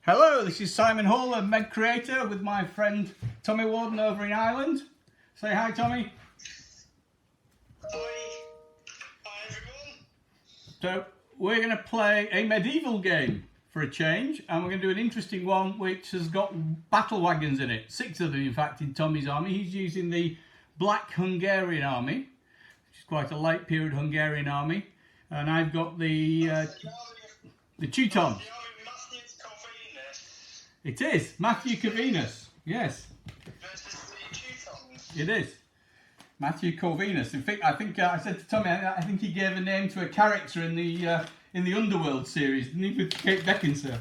Hello, this is Simon Hall, a Meg creator, with my friend Tommy Worden over in Ireland. Say hi, Tommy. Hi. Hi, everyone. So we're going to play a medieval game for a change, and we're going to do an interesting one which has got Battlewagons in it. 6 of them, in fact, in Tommy's army. He's using the Black Hungarian army, which is quite a late period Hungarian army, and I've got the Teutons. It is Matthew Corvinus. Yes. Versus the Teutons. It is Matthew Corvinus. In fact, I think I said to Tommy, I think he gave a name to a character in the Underworld series, didn't he, with Kate Beckinsale?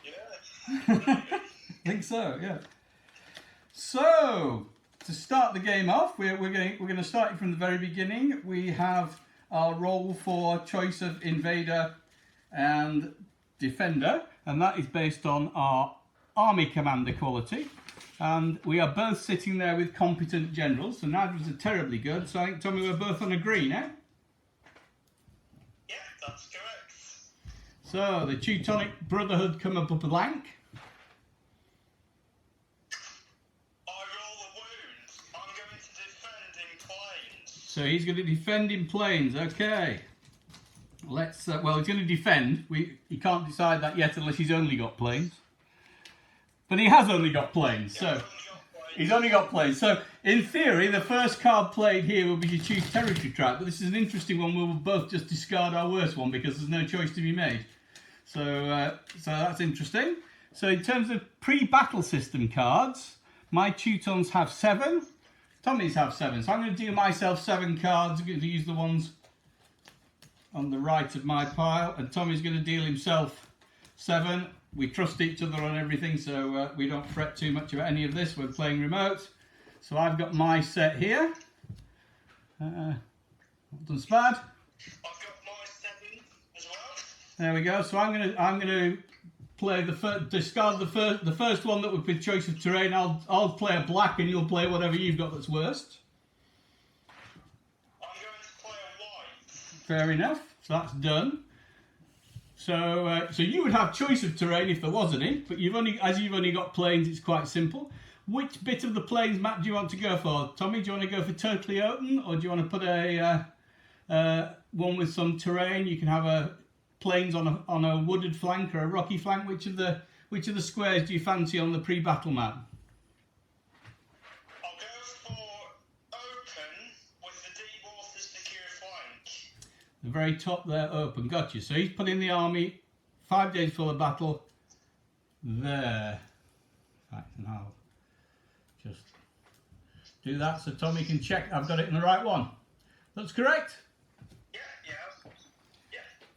Yeah. I think so. Yeah. So to start the game off, we're going to start it from the very beginning. We have our roll for choice of invader and defender, and that is based on our army commander quality, and we are both sitting there with competent generals, so neither of us are terribly good, so I think, Tommy, we're both on a green, eh? Yeah, that's correct. So the Teutonic Brotherhood come up a blank. I roll a wound. I'm going to defend in planes. So he's going to defend in planes, okay. Let's, well, he's going to defend. He can't decide that yet unless he's only got planes. But he has only got planes, so he's only got planes. So in theory, the first card played here will be to choose territory track, but this is an interesting one. We will both just discard our worst one because there's no choice to be made. So, so that's interesting. So in terms of pre-battle system cards, my Teutons have 7. Tommy's have 7. So I'm going to deal myself 7 cards. I'm going to use the ones on the right of my pile, and Tommy's going to deal himself 7. We trust each other on everything, so we don't fret too much about any of this. We're playing remote. So I've got my set here. Not done bad. I've got my 7 as well. There we go. So I'm going to play discard the first one that would be choice of terrain. I'll play a black, and you'll play whatever you've got that's worst. Fair enough. So that's done. So, so you would have choice of terrain if there was any, but you've only got planes. It's quite simple. Which bit of the plains map do you want to go for, Tommy? Do you want to go for totally open, or do you want to put a one with some terrain? You can have a plains on a wooded flank or a rocky flank. Which of the squares do you fancy on the pre-battle map? The very top there, open. Got you. So he's put in the army 5 days before the battle. There. Right, and I'll just do that so Tommy can check I've got it in the right one. That's correct? Yeah.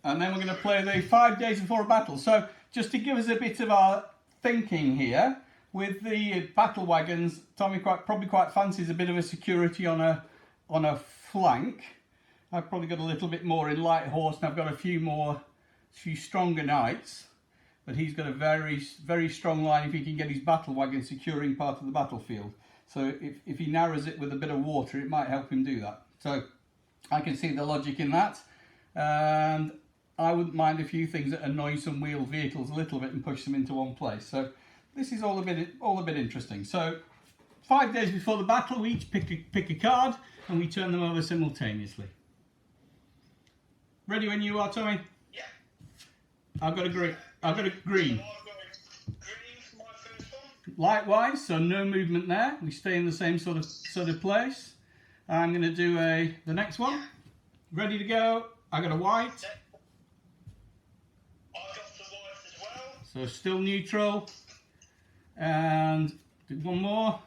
And then we're going to play the 5 days before a battle. So just to give us a bit of our thinking here, with the Battlewagons, Tommy probably quite fancies a bit of a security on a flank. I've probably got a little bit more in light horse, and I've got a few stronger knights. But he's got a very, very strong line if he can get his Battlewagon securing part of the battlefield. So if he narrows it with a bit of water, it might help him do that. So I can see the logic in that. And I wouldn't mind a few things that annoy some wheeled vehicles a little bit and push them into one place. So this is all a bit interesting. So 5 days before the battle, we each pick a card and we turn them over simultaneously. Ready when you are, Tommy? Yeah. I've got a green. So I've got green for my first one. Likewise, so no movement there. We stay in the same sort of place. I'm going to do the next one. Ready to go. I got a white. I've got the white as well. So still neutral. And do one more.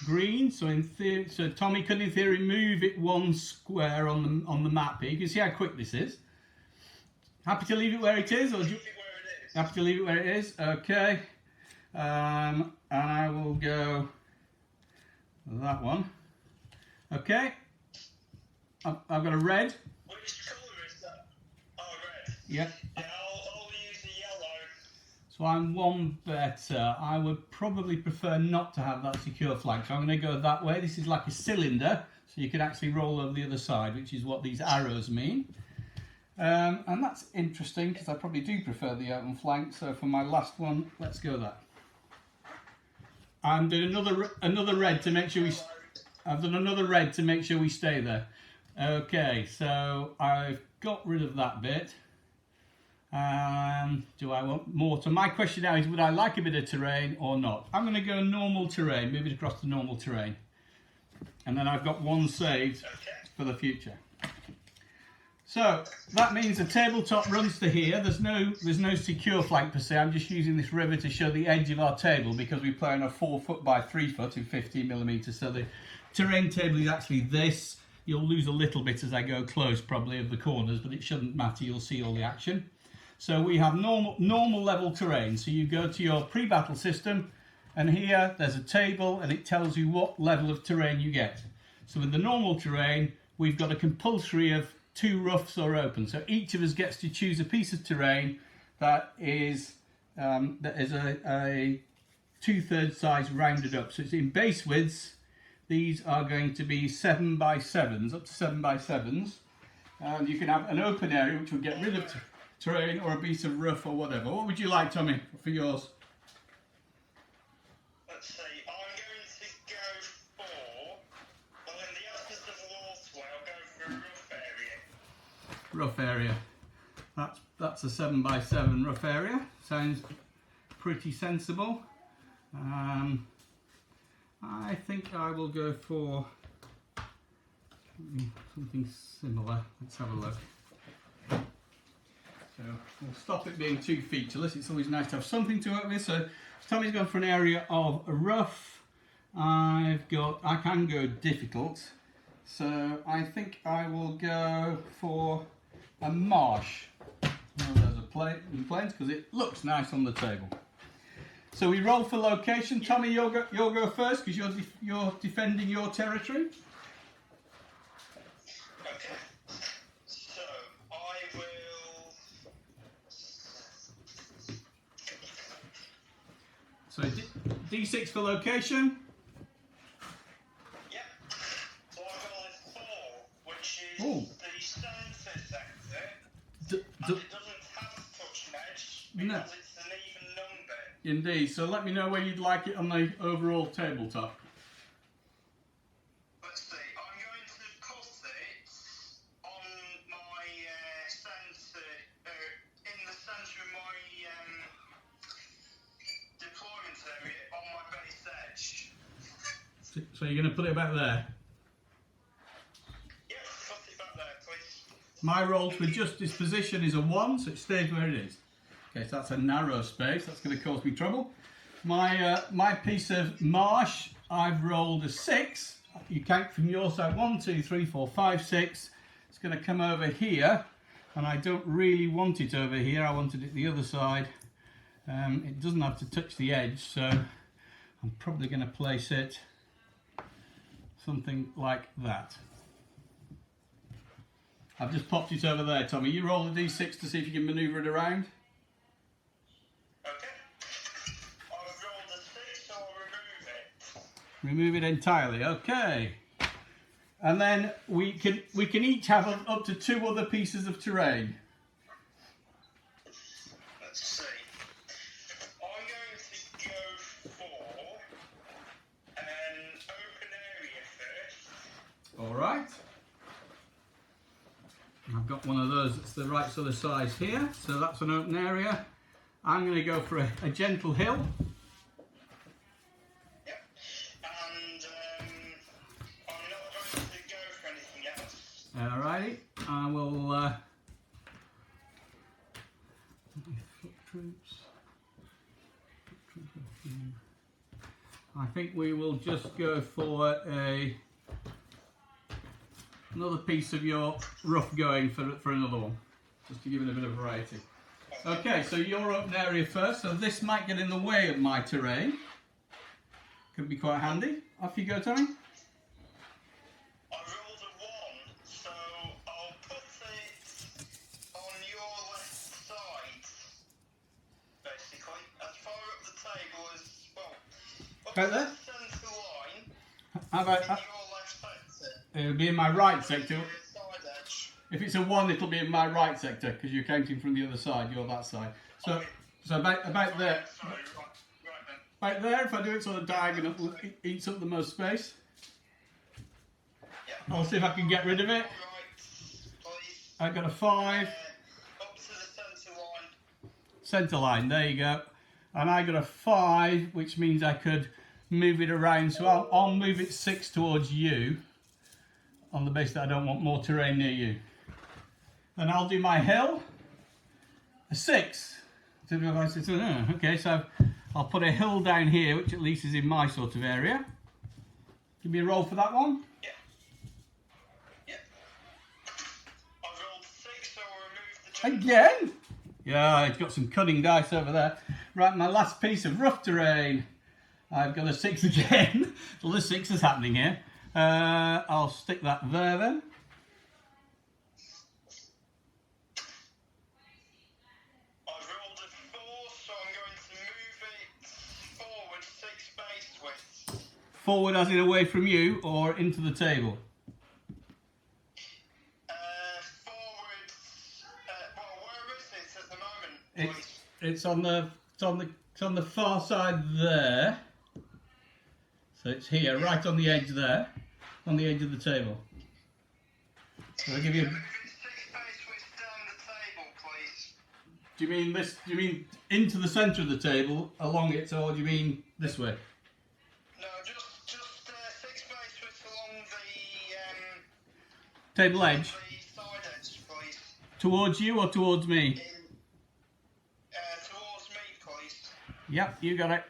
Green, so in theory, so Tommy could in theory move it 1 square on the map here. You can see how quick this is. Happy to leave it where it is, or do you, happy to leave it where it is? Okay, and I will go that one. Okay, I've got a red. Which colour is that? Oh, red. Yep. Yeah, I'll use the yellow. So I'm 1 better. I would probably prefer not to have that secure flank. So I'm going to go that way. This is like a cylinder, so you can actually roll over the other side, which is what these arrows mean. And that's interesting because I probably do prefer the open flank. So for my last one, let's go that. I'm doing another red to make sure we. I've done another red to make sure we stay there. Okay, so I've got rid of that bit. Do I want more? So my question now is, would I like a bit of terrain or not? I'm going to go normal terrain, move it across to normal terrain. And then I've got one saved for the future. So that means the tabletop runs to here. There's no secure flank per se. I'm just using this river to show the edge of our table because we play on a 4 foot by 3 foot in 15mm. So the terrain table is actually this. You'll lose a little bit as I go close probably of the corners, but it shouldn't matter. You'll see all the action. So we have normal level terrain. So you go to your pre-battle system and here there's a table and it tells you what level of terrain you get. So with the normal terrain, we've got a compulsory of 2 roughs or open. So each of us gets to choose a piece of terrain that is a 2/3 size rounded up. So it's in base widths. These are going to be 7x7s, up to 7x7s. And you can have an open area which will get rid of terrain or a piece of rough or whatever. What would you like, Tommy, for yours? Let's see, I'm going to go for, well, in the absence of waterway, I'll go for a rough area. Rough area. That's a 7x7 rough area. Sounds pretty sensible. I think I will go for something similar. Let's have a look. So we'll stop it being too featureless. It's always nice to have something to work with. So Tommy's gone for an area of rough. I can go difficult. So I think I will go for a marsh. There's a plains because it looks nice on the table. So we roll for location. Tommy, you'll go first because you're defending your territory. Okay. So I will. So D6 for location. Yep. So I've got a 4, which is Ooh. the centre sector, D- and it doesn't have to touch an edge because No. it's an even number. Indeed. So let me know where you'd like it on the overall tabletop. Let's see, I'm going to put it on my centre, in the centre of my deployment area on my base edge. So you're going to put it back there. Yep, put it back there, please. My roll to adjust its position is a 1, so it stays where it is. Okay, so that's a narrow space. That's going to cause me trouble. My piece of marsh, I've rolled a 6. You count from your side. 1, 2, 3, 4, 5, 6. It's going to come over here, and I don't really want it over here. I wanted it the other side. It doesn't have to touch the edge, so I'm probably going to place it something like that. I've just popped it over there, Tommy. You roll the D6 to see if you can manoeuvre it around. Okay. I've rolled a 6, so I'll remove it. Remove it entirely. Okay. And then we can each have up to 2 other pieces of terrain. Let's see. I'm going to go for an open area first. All right. I've got one of those that's the right sort of size here, so that's an open area. I'm going to go for a gentle hill. Yep. And I'm not going to go for anything else. Alrighty, I will. Foot troops. I think we will just go for another piece of your rough going for another one, just to give it a bit of variety. Okay, so your open area first. So this might get in the way of my terrain. Could be quite handy. Off you go, Tommy. I rolled a 1, so I'll put it on your left side, basically, as far up the table as well. Up Right to there? the centre line How in about your left sector. it'll be in my right sector. Side edge. If it's a 1, it'll be in my right sector because you're counting from the other side. You're that side. So about there. Sorry, right then. Right there, if I do it sort of diagonal, it eats up the most space. Yeah. I'll see if I can get rid of it. Right, please. I've got a 5. Up to the centre line. Centre line, there you go. And I got a 5, which means I could move it around. So I'll move it 6 towards you on the basis that I don't want more terrain near you. And I'll do my hill, a 6. Okay, so I'll put a hill down here, which at least is in my sort of area. Give me a roll for that one. Yeah. Yeah. I've rolled 6, so I'll remove the Again? Yeah, it's got some cunning dice over there. Right, my last piece of rough terrain. I've got a 6 again. So the 6 is happening here. I'll stick that there then. I've rolled a 4, so I'm going to move it forward 6 base widths. Forward as in away from you or into the table? Forward. Well, where is it at the moment? It's on the far side there. So it's here, right on the edge there, on the edge of the table. So I'll give you. Moving 6 base widths down the table, please. Do you mean this? Do you mean into the centre of the table, along it, or do you mean this way? No, just 6 base widths along the Table edge. the side edge, please. Towards you or towards me? Towards me, please. Yep, you got it.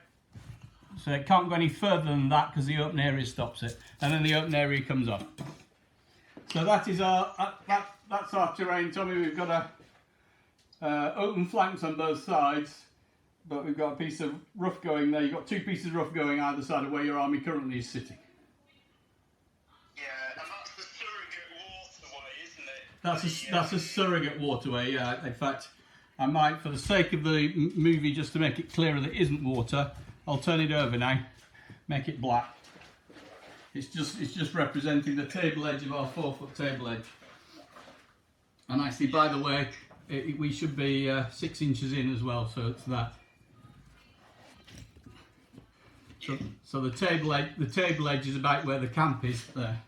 So it can't go any further than that because the open area stops it, and then the open area comes off. So that is our that's our terrain, Tommy. We've got a open flanks on both sides, but we've got a piece of rough going there. You've got 2 pieces of rough going either side of where your army currently is sitting. Yeah, and that's the surrogate waterway, isn't it? That's a surrogate waterway. Yeah, in fact, I might, for the sake of the movie, just to make it clearer that it isn't water, I'll turn it over now, make it black. It's just representing the table edge of our 4-foot table edge. And actually, by the way, we should be 6 inches in as well, so it's that. So the table edge is about where the camp is there.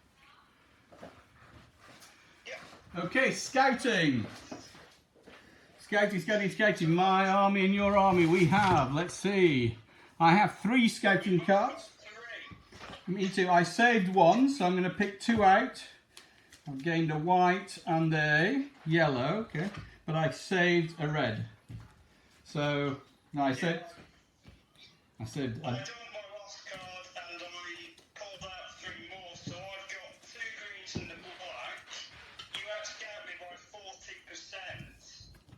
Okay, scouting. Scouting. My army and your army. We have, let's see. I have 3 scouting cards. Me too. I saved 1, so I'm going to pick 2 out. I've gained a white and a yellow, okay, but I saved a red. So, no, I said. I don't want my last card, and I pulled out 3 more, so I've got 2 greens and a black. You outscout me by 40%.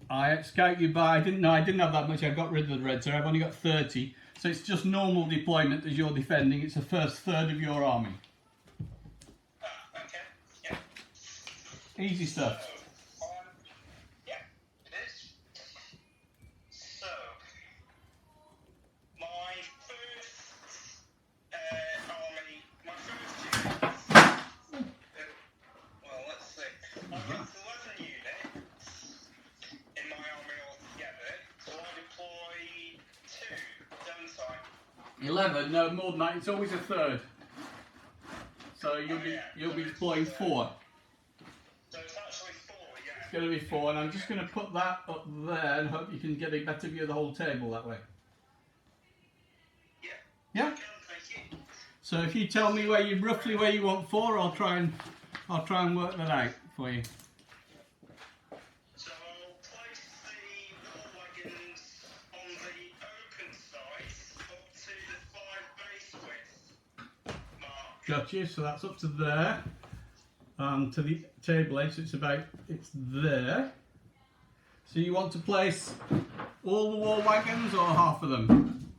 I outscout you by, I didn't have that much. I got rid of the red, so I've only got 30. So it's just normal deployment as you're defending. It's the first third of your army. Okay, yeah. Easy stuff. So, yeah, it is. So, my first army, my first unit, well, let's see. I've got 11 units in my army altogether, so I deploy 2, don't I? 11, no more than that. It's always a third. So you'll be deploying 4. So it's actually 4, yeah. It's going to be 4, and I'm just going to put that up there and hope you can get a better view of the whole table that way. Yeah. Yeah. Okay, thank you. So if you tell me roughly where you want 4, I'll try and work that out for you. So I'll place the War-Wagons on the open side up to the 5 base width mark. Got you. So that's up to there, and to the table edge. So it's there. So you want to place all the war wagons or half of them?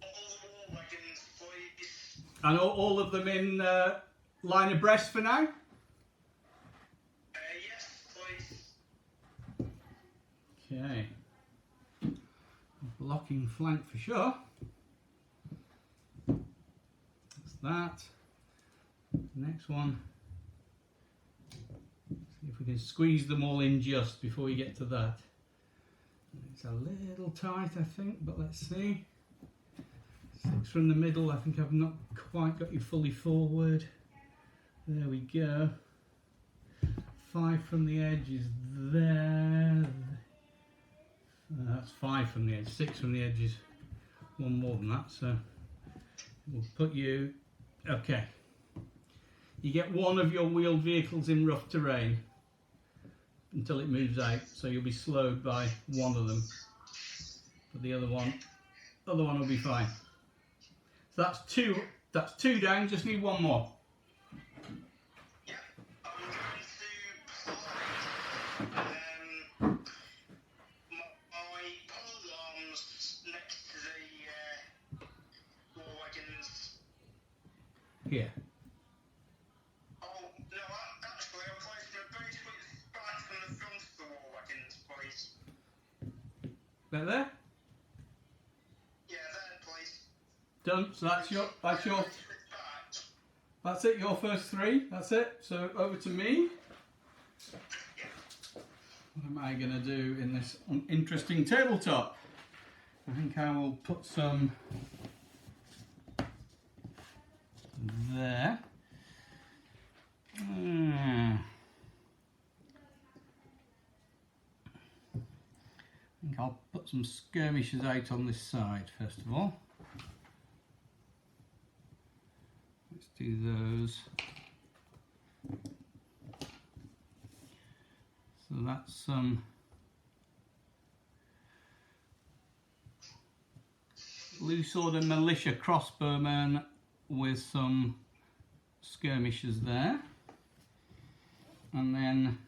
All the War-Wagons, please. And all of them in line abreast for now? Yes, please. Okay. Blocking flank for sure. That's that. Next one. See if we can squeeze them all in just before we get to that. It's a little tight, I think, but let's see. 6 from the middle, I think I've not quite got you fully forward. There we go. 5 from the edge is there. That's 5 from the edge. 6 from the edge is one more than that, so we'll put you... Okay. You get one of your wheeled vehicles in rough terrain until it moves out, so you'll be slowed by one of them. But the other one will be fine. So that's two down, just need one more. Yeah, I'm going to slide my pole arms next to the war wagons. Here. Oh, no, actually, I'm placing a base with right from the front of the war wagons, please. There? Yeah, there, please. Done. So that's it, your first 3. That's it. So over to me. What am I going to do in this interesting tabletop? I think I will put some there. I think I'll put some skirmishers out on this side first of all. Let's do those. So that's some loose order militia crossbowmen with some skirmishers there. And then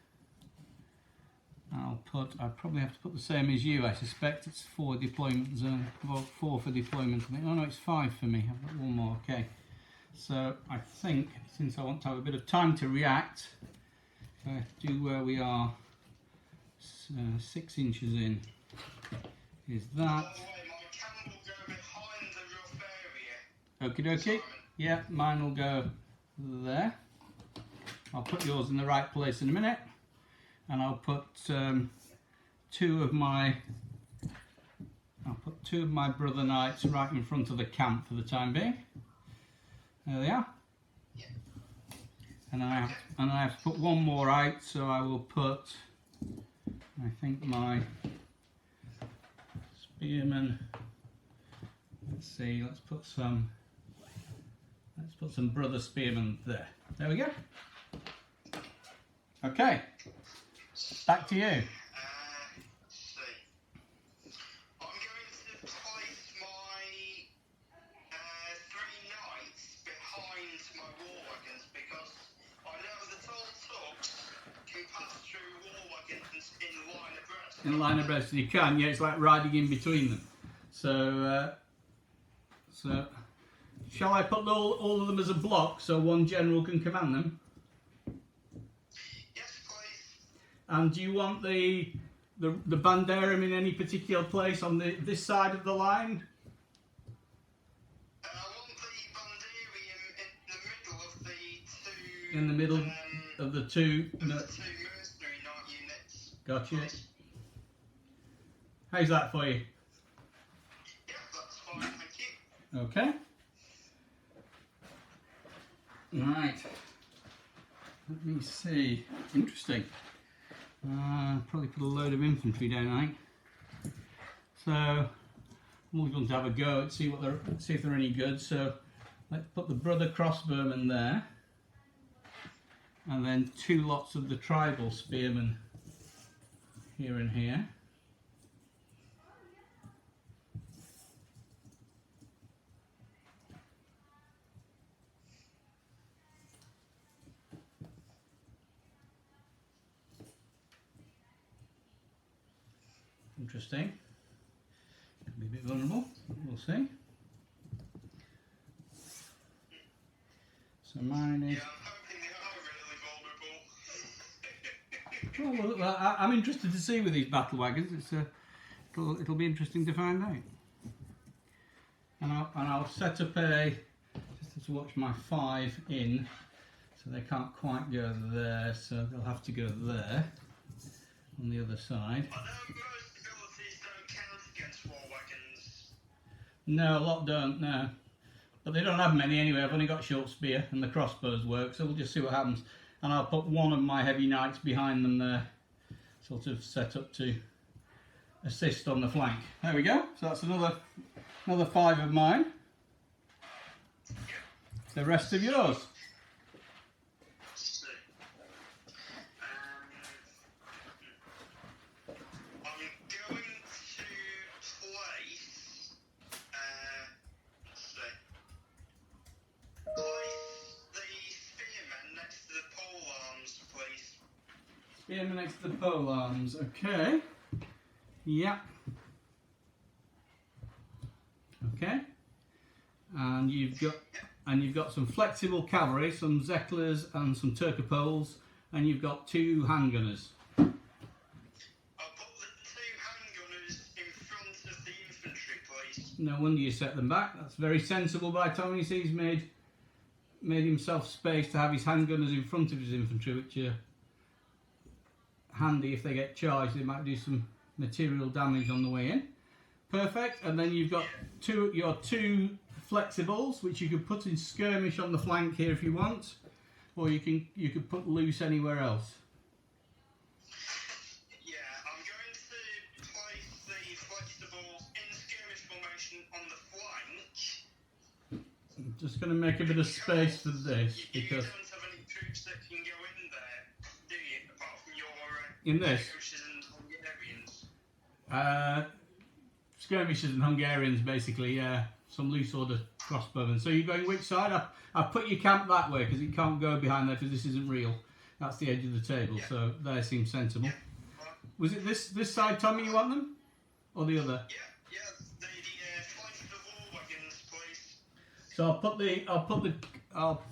I probably have to put the same as you, I suspect. It's 4 deployment zone, well, 4 for deployment. Oh no, it's 5 for me. I've got one more, okay. So I think, since I want to have a bit of time to react, if I do where we are, 6 inches in, is that. By the way, my cam will go behind the rough area. Okie dokie. Yeah, mine will go there. I'll put yours in the right place in a minute. And I'll put two of my brother knights right in front of the camp for the time being. There they are. Yeah. And I have to put one more out, so I will put, I think, my spearmen. Let's see. Let's put some brother spearmen there. There we go. Okay. Back to you. Let's see. I'm going to place my 3 knights behind my war wagons because I know that all tugs can pass through war wagons in line abreast. In line abreast, you can. Yeah, it's like riding in between them. So shall I put all of them as a block so one general can command them? And do you want the Banderum in any particular place on this side of the line? I want the Banderium in the middle of the two. Of the 2 mercenary knight units. Gotcha. How's that for you? Yeah, that's fine, thank you. Okay. Right. Let me see. Interesting. Probably put a load of infantry down, I think. So I'm always going to have a go at see if they're any good. So let's put the brother crossbowmen there, and then 2 lots of the tribal spearmen here and here. Interesting. Could be a bit vulnerable. We'll see. So mine is. Yeah, I'm hoping they are really vulnerable. Well, I'm interested to see with these battle wagons. It'll be interesting to find out. And I'll set up just to watch my 5 in. So they can't quite go there, so they'll have to go there on the other side. I know most abilities don't count against war wagons. No, a lot don't, no. But they don't have many anyway. I've only got short spear and the crossbows work, so we'll just see what happens. And I'll put one of my heavy knights behind them there, sort of set up to assist on the flank. There we go. So that's another 5 of mine. The rest of yours. Spearmen next to the pole arms. Okay. Yeah. Okay. And you've got some flexible cavalry, some Zeklers and some Turcopoles, and you've got 2 handgunners. I'll put the 2 handgunners in front of the infantry, please. No wonder you set them back. That's very sensible by Tony. He's made himself space to have his handgunners in front of his infantry, which are handy if they get charged. They might do some material damage on the way in. Perfect. And then you've got your two flexibles, which you could put in skirmish on the flank here if you want, or you could put loose anywhere else. Yeah, I'm going to place the flexibles in skirmish formation on the flank. I'm just going to make a bit of space for this because you don't have any troops that can go in there, do you? Apart from your in this skirmishers and Hungarians, basically, yeah. Some loose order crossbowmen. So you're going which side? I put your camp that way because it can't go behind there because this isn't real. That's the edge of the table, yeah. So there seems sensible. Yeah. Was it this side, Tommy, you want them? Or the other? Yeah, the flank of the war wagons, please. So I'll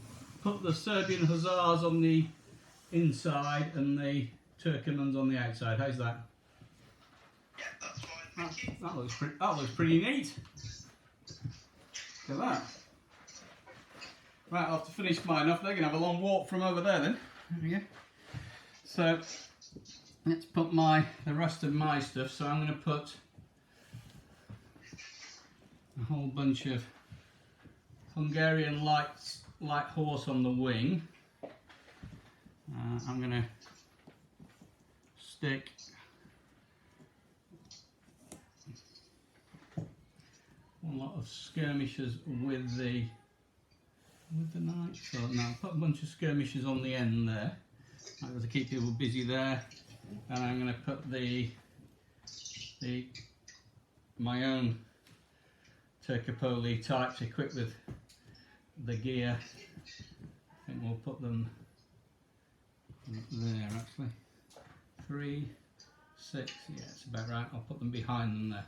put the Serbian Hussars on the inside and the Turkomans on the outside. How's that? Yeah, that's fine. Thank you. That looks pretty neat. Look at that. Right, I'll have to finish mine off. They're going to have a long walk from over there then. There we go. So let's put the rest of my stuff. So I'm going to put a whole bunch of Hungarian light horse on the wing. I'm going to stick a lot of skirmishers with the knights. So now I'll put a bunch of skirmishers on the end there, to keep people busy there. And I'm going to put my own Turcopoli types equipped with the gear. I think we'll put them there actually. 3, 6, yeah, it's about right. I'll put them behind them there.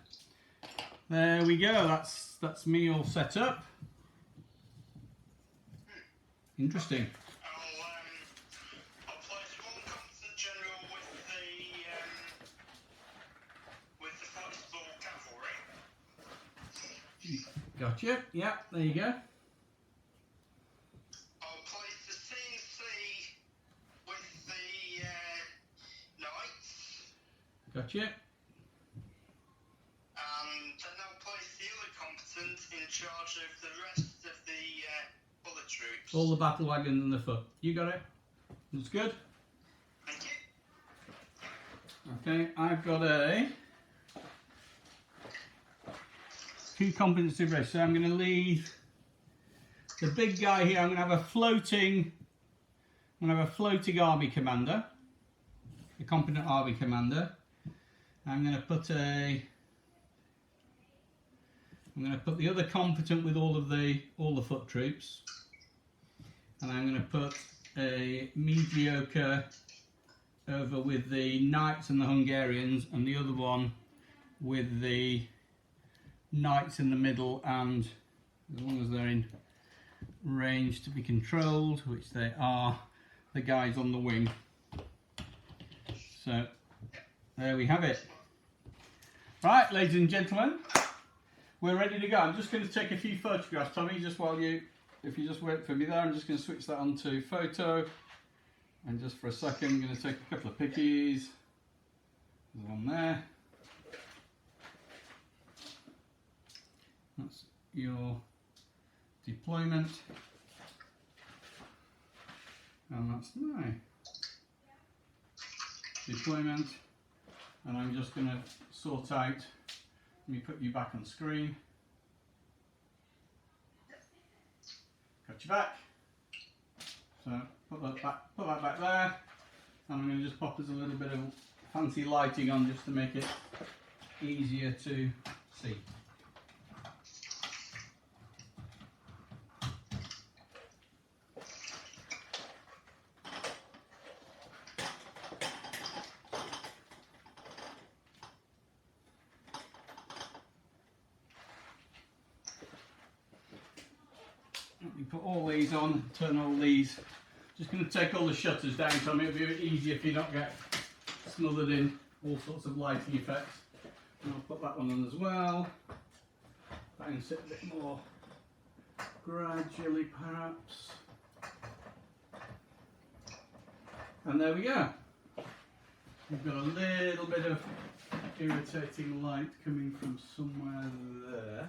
There we go. That's me all set up. Interesting. I'll place one competent general with the flexible cavalry. Gotcha. Yeah, there you go. I'll place the CNC with the knights. Gotcha. In charge of the rest of the other troops. All the battle wagons and the foot. You got it? That's good. Thank you. Okay, I've got a 2 competency race. So I'm going to leave the big guy here. I'm going to have a floating army commander, a competent army commander. I'm going to put the other competent with all the foot troops, and I'm going to put a mediocre over with the knights and the Hungarians, and the other one with the knights in the middle, and as long as they're in range to be controlled, which they are, the guys on the wing. So there we have it. Right, ladies and gentlemen, we're ready to go. I'm just going to take a few photographs, Tommy, just while you if you just wait for me there, I'm just going to switch that onto photo. And just for a second, I'm going to take a couple of pickies. There's one there. That's your deployment. And that's my deployment. And I'm just going to sort out, let me put you back on screen. Got you back. So put that back there. And I'm going to just pop us a little bit of fancy lighting on just to make it easier to see. Let me put all these on, turn all these. Just going to take all the shutters down so it'll be a bit easier if you don't get smothered in all sorts of lighting effects. And I'll put that one on as well. That can sit a bit more gradually perhaps. And there we go. We've got a little bit of irritating light coming from somewhere there.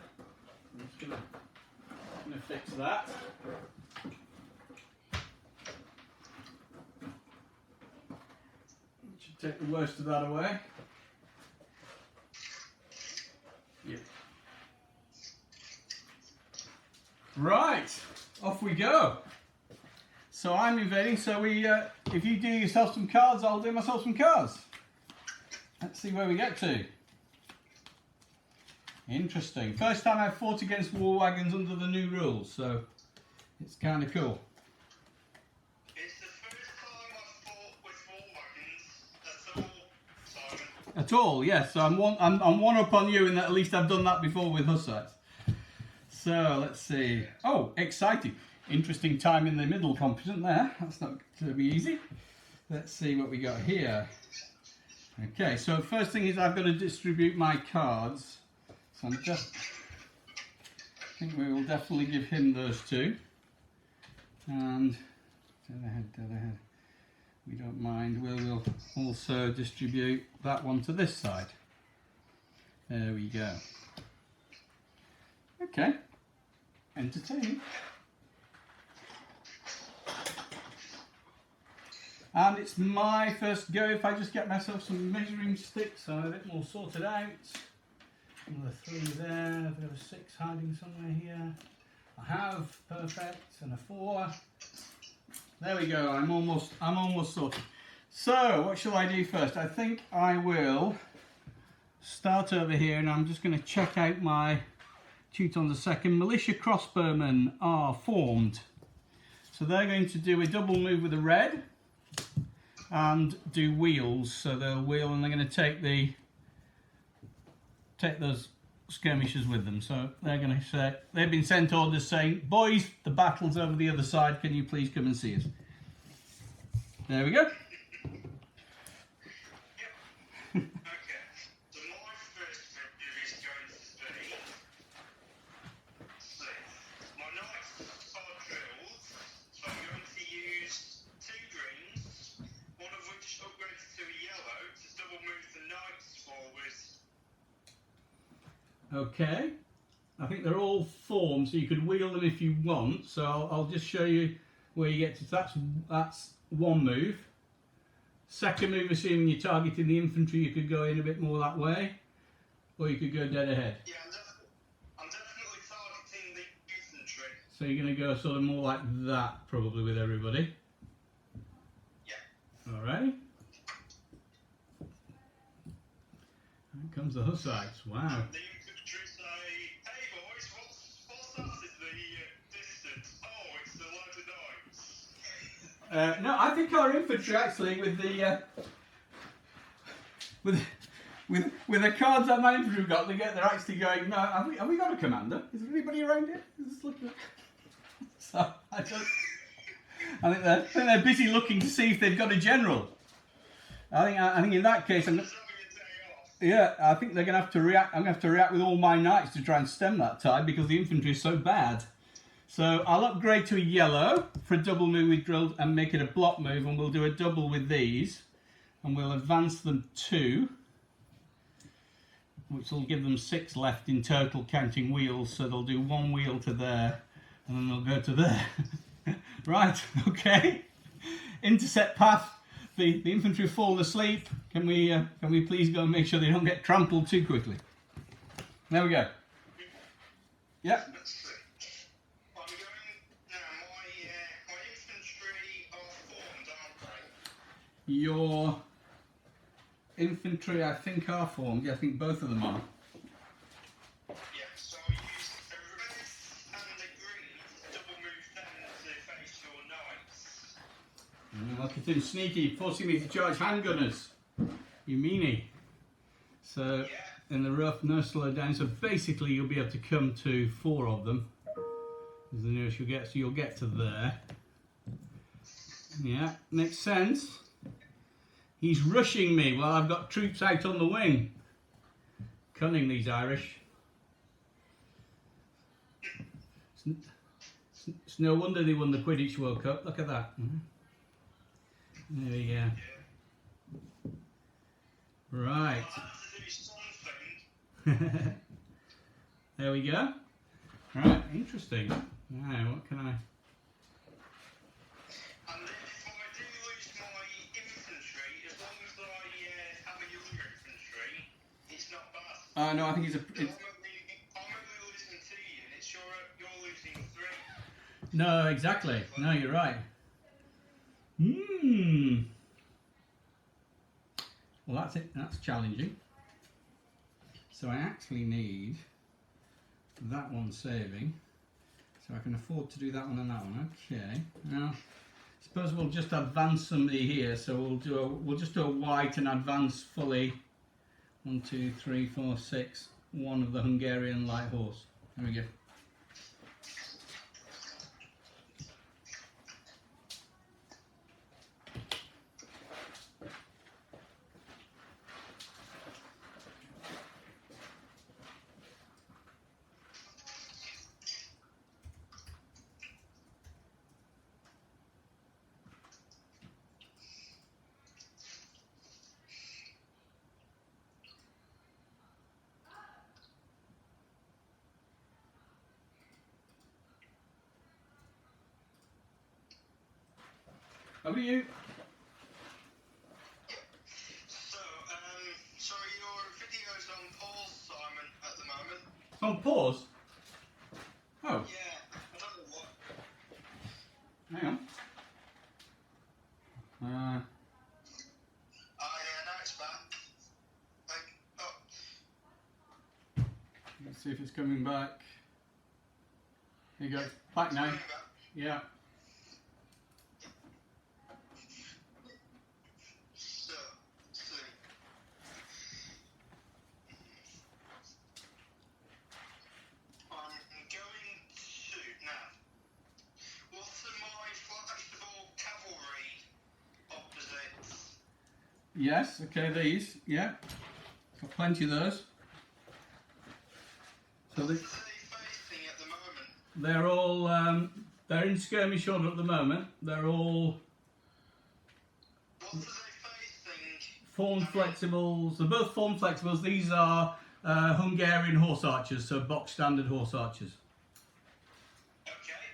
I'm just going to fix that. Should take the worst of that away. Yep. Right, off we go. So I'm invading. So if you do yourself some cards, I'll do myself some cards. Let's see where we get to. Interesting. First time I've fought against war wagons under the new rules, so it's kind of cool. It's the first time I've fought with war wagons at all, Simon. At all, yes. So I'm one up on you in that at least I've done that before with Hussites. So let's see. Oh, exciting. Interesting time in the middle competent there. That's not going to be easy. Let's see what we got here. Okay, so first thing is I've got to distribute my cards. So I think we will definitely give him those two. And to the head. We don't mind. We'll also distribute that one to this side. There we go. Okay. Entertaining. And it's my first go if I just get myself some measuring sticks, so I'm a bit more sorted out. Another 3 there, I've got a 6 hiding somewhere here. I have, perfect, and a 4. There we go, I'm almost sorted. So, what shall I do first? I think I will start over here and I'm just going to check out my Teutons a second. Militia crossbowmen are formed. So they're going to do a double move with a red and do wheels. So they'll wheel and they're going to take those skirmishers with them. So they're going to say, they've been sent orders saying, boys, the battle's over the other side, can you please come and see us? There we go. Okay, I think they're all formed, so you could wheel them if you want. So I'll just show you where you get to. That's one move. Second move, assuming you're targeting the infantry, you could go in a bit more that way, or you could go dead ahead. Yeah, I'm definitely targeting the infantry. So you're going to go sort of more like that, probably, with everybody. Yeah. Alrighty. Here comes the Hussites. Wow. No, I think our infantry actually, with the with the cards that my infantry got, they're actually going. No, have we got a commander? Is there anybody around here? Just looking. So I think they're busy looking to see if they've got a general. I think in that case, I think they're going to have to react. I'm going to have to react with all my knights to try and stem that tide because the infantry is so bad. So I'll upgrade to a yellow for a double move with drilled and make it a block move, and we'll do a double with these, and we'll advance them 2, which will give them 6 left in total counting wheels, so they'll do 1 wheel to there and then they'll go to there. Right, okay. Intercept path. The infantry have fallen asleep. Can we please go and make sure they don't get trampled too quickly? There we go. Yeah. Let's see. I'm going now. My infantry are formed, aren't they? Your infantry, I think, are formed. Yeah, I think both of them are. Yeah, so I use a red and a green to double move them to face your knights. Look at him sneaky, forcing me to charge handgunners. You meanie. So, in the rough, no slow down. So basically you'll be able to come to 4 of them. Is the nearest you'll get, so you'll get to there. Yeah, makes sense. He's rushing me while I've got troops out on the wing. Cunning, these Irish. It's no wonder they won the Quidditch World Cup. Look at that. There we go. Right. There we go. Right, interesting. Now, what can I... And then if I do lose my infantry, as long as I have a younger infantry, it's not bad. No, I think it's a... I'm only losing 2 units, you're losing 3. No, exactly. No, you're right. Well, that's it. That's challenging. So I actually need that one saving. So I can afford to do that one and that one. Okay. Now, suppose we'll just advance somebody here. So we'll just do a white and advance fully. 1, 2, 3, 4, 6. One of the Hungarian light horse. There we go. Over to you. So, sorry, your video's on pause, Simon, at the moment. It's on pause. Oh, Yeah, I don't know what. hang on. Yeah, now it's back. Let's see if it's coming back. Here you go. It's back now. Back. Yeah. So, let's see. I'm going to now. What are my flexible cavalry opposites? Yes. Okay. These. Yeah. Got plenty of those. So What are they facing at the moment? they're all they're in skirmish order at the moment. They're all What are they facing? formed flexibles. They're both formed flexibles. These are Hungarian horse archers, so box standard horse archers. Okay.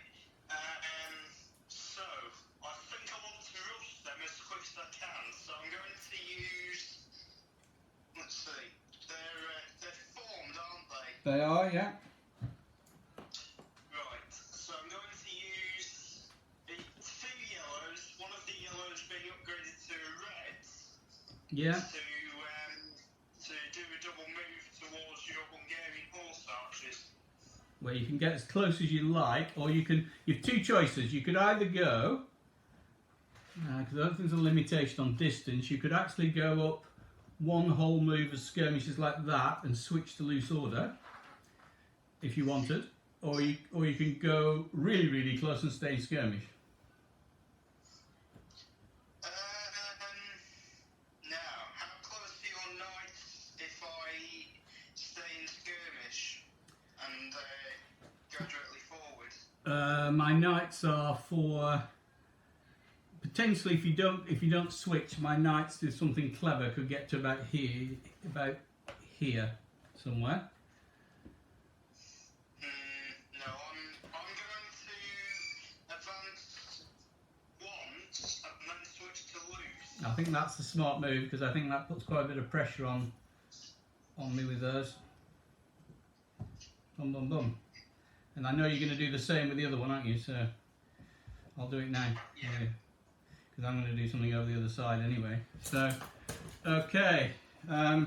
So I think I want to rush them as quick as I can. So I'm going to use. Let's see. They're formed, aren't they? They are, yeah. Right. So I'm going to use the 2 yellows. One of the yellows being upgraded to reds. Yeah. To do a double move towards your Hungarian horse archers. Where you can get as close as you like, or you can. You've 2 choices. You could either go, because I don't think there's a limitation on distance. You could actually go up one whole move of skirmishes like that and switch to loose order, if you wanted, or you can go really, really close and stay in skirmish. Now, how close are your knights if I stay in skirmish and go directly forward? my knights are for potentially if you don't switch, my knights do something clever could get to about here somewhere. No, I'm going to advance once and then switch to loose. I think that's the smart move because I think that puts quite a bit of pressure on me with those. Boom, boom, boom. And I know you're going to do the same with the other one, aren't you? So I'll do it now. Yeah. Because I'm going to do something over the other side anyway. So, okay. I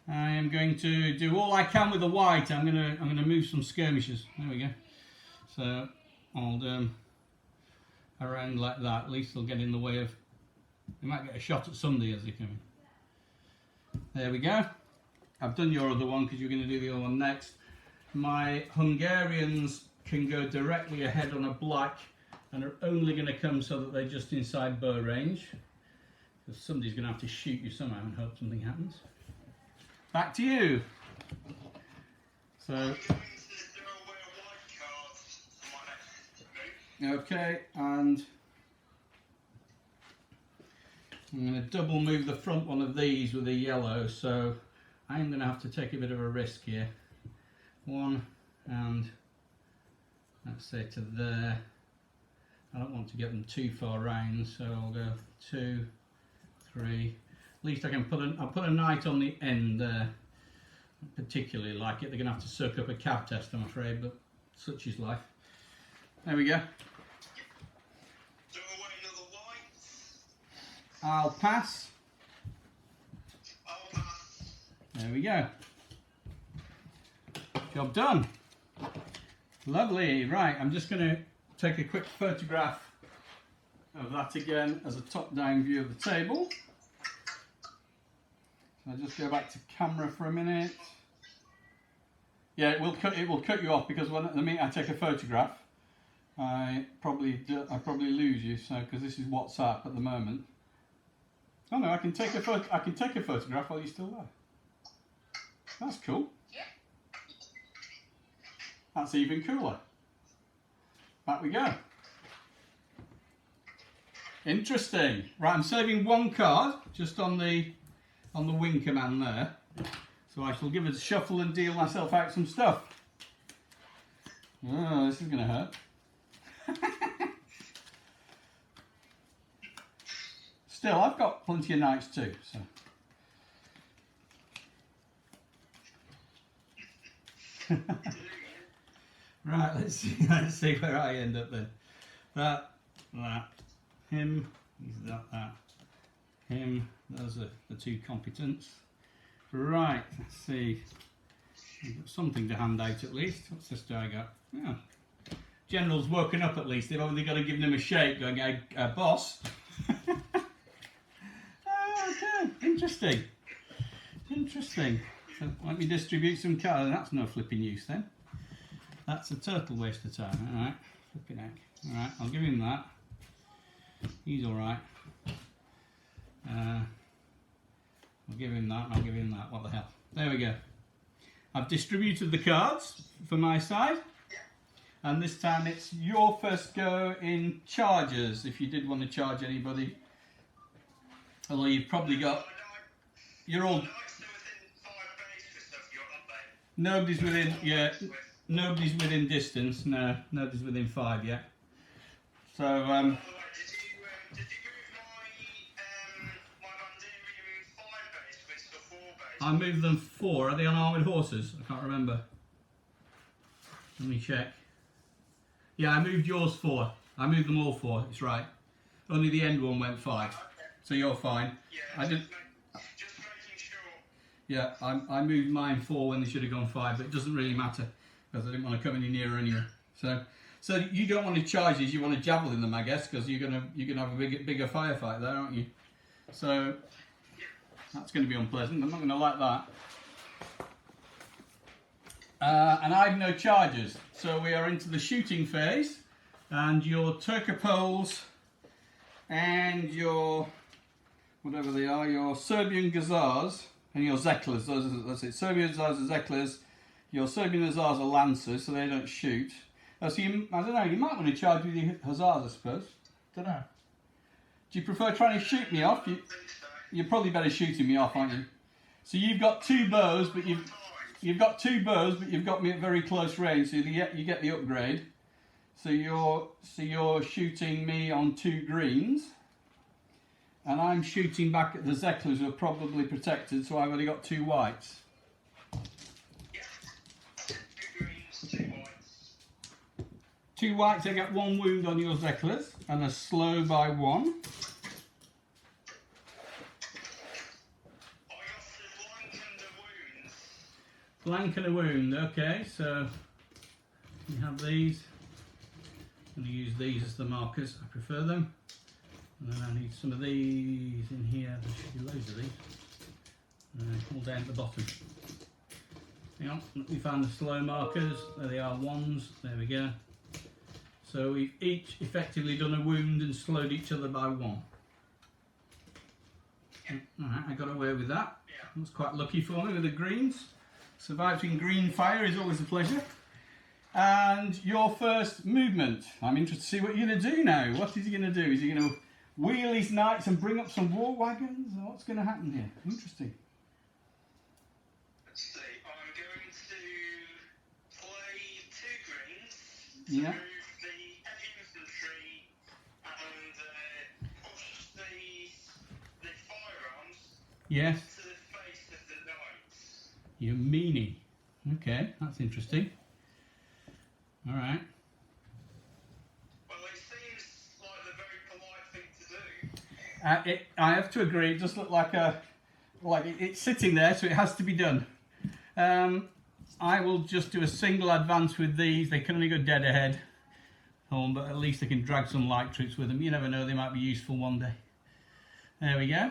am going to do all I can with the white. I'm going to move some skirmishers. There we go. So I'll do them around like that. At least they'll get in the way of. They might get a shot at somebody as they come in. There we go. I've done your other one because you're going to do the other one next. My Hungarians can go directly ahead on a black and are only going to come so that they're just inside bow range. Because somebody's going to have to shoot you somehow and hope something happens. Back to you. So. I'm going to throw away a white card for my next move. Okay, and I'm going to double move the front one of these with a yellow, so I'm going to have to take a bit of a risk here. One, and let's say to there. I don't want to get them too far round, so I'll go 2, 3. At least I can I'll put a knight on the end there. Not particularly like it. They're going to have to soak up a cab test, I'm afraid, but such is life. There we go. Throw away another white. I'll pass. I'll pass. There we go. Job done. Lovely. Right, I'm just going to take a quick photograph of that again as a top-down view of the table. So I'll just go back to camera for a minute. Yeah, it will cut you off because when the minute I take a photograph, I probably lose you. So because this is WhatsApp at the moment. Oh no, I can take a photograph while you're still there. That's cool. That's even cooler. Back we go. Interesting. Right, I'm saving one card just on the wing command there. So I shall give it a shuffle and deal myself out some stuff. Oh, this is going to hurt. Still, I've got plenty of knights too. So. Right, let's see where I end up then. That, him, he's that, him. Those are the two competents. Right, let's see. We've got something to hand out at least. What's this guy got? Yeah. General's woken up at least. They've only got to give him a shake, going, boss. Okay, interesting. Interesting. So let me distribute some cards. That's no flipping use then. That's a total waste of time. Alright, flipping heck. Alright, I'll give him that. He's alright. I'll give him that and I'll give him that. What the hell? There we go. I've distributed the cards for my side. And this time it's your first go in charges, if you did want to charge anybody. Although you've probably got... You're all... Nobody's within... Yeah, nobody's within distance. No, nobody's within 5 yet. So, Did you move my Vanderian 5 base with the 4 base? I moved them 4. Are they on armoured horses? I can't remember. Let me check. Yeah, I moved yours 4. I moved them all 4. It's right. Only the end one went 5. Okay. So you're fine. Yeah, I did. Just making sure. Yeah, I moved mine 4 when they should have gone 5, but it doesn't really matter because I didn't want to come any nearer anyway. So you don't want to charge these. You want to javelin them, I guess, because you're gonna have a bigger firefight there, aren't you? So that's going to be unpleasant. I'm not going to like that. And I've no charges, so we are into the shooting phase, and your Turkopoles and your whatever they are, your Serbian Gazars and your Zeklers, that's it, Serbian Gazars and Zeklers, Your Serbian Hussars are lancers, so they don't shoot. Oh, so you, I don't know, you might want to charge with your Hussars, I suppose. Don't know. Do you prefer trying to shoot me off? You're probably better shooting me off, aren't you? So you've got two bows, but you've got me at very close range, so you get the upgrade. So you're shooting me on 2 greens, and I'm shooting back at the Zeklers, who are probably protected, so I've only got 2 whites. Yeah. 2 greens, 2 whites. 2 whites, I get 1 wound on your Zeklers, and a slow by 1. Blank and a wound, okay, so we have these. I'm going to use these as the markers, I prefer them. And then I need some of these in here, there should be loads of these. All down at the bottom. Hang on, let me find the slow markers, there they are, 1s, there we go. So we've each effectively done a wound and slowed each other by 1. Alright, I got away with that. That's quite lucky for me with the greens. Surviving green fire is always a pleasure. And your first movement. I'm interested to see what you're going to do now. What is he going to do? Is he going to wheel his knights and bring up some war wagons? Or what's going to happen here? Interesting. Let's see. I'm going to play 2 greens to Yeah. move the heavy infantry and push the firearms Yes. to the face of the knights. You meanie. Okay, that's interesting. Alright. Well, it seems like the very polite thing to do. I have to agree, it does look like it's sitting there, so it has to be done. I will just do a single advance with these. They can only go dead ahead, but at least they can drag some light troops with them. You never know, they might be useful one day. There we go. Yeah,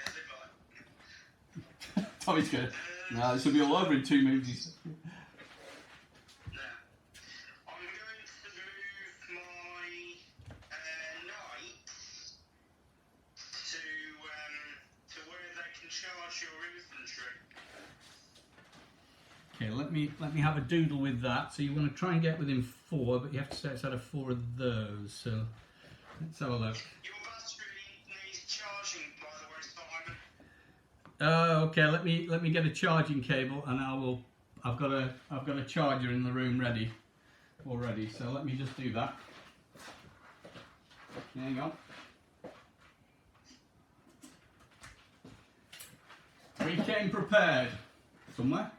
they might. Tommy's good. No, this will be all over in 2 movies. Now, I'm going to move my knights to where they can charge your infantry. Okay, let me have a doodle with that. So you want to try and get within 4, but you have to say it's out of 4 of those. So let's have a look. Your battery needs charging, by the way, Simon. Oh, okay. Let me get a charging cable, and I've got a charger in the room ready already. So let me just do that. There you go. We came prepared. Somewhere.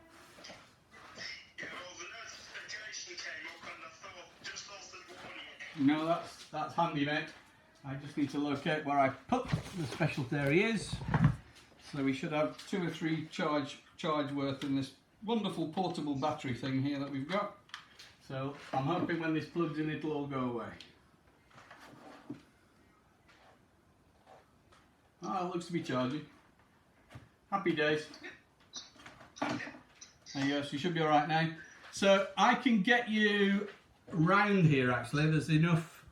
Yeah, well, the notification came up and I thought, just thought I'd warn you. No, that's handy, mate. I just need to locate where I put the special. There he is. So we should have 2 or 3 charge worth in this wonderful portable battery thing here that we've got. So I'm hoping when this plugs in it'll all go away. Ah, it looks to be charging. Happy days. There you go, so you should be alright now. So I can get you round here actually, there's enough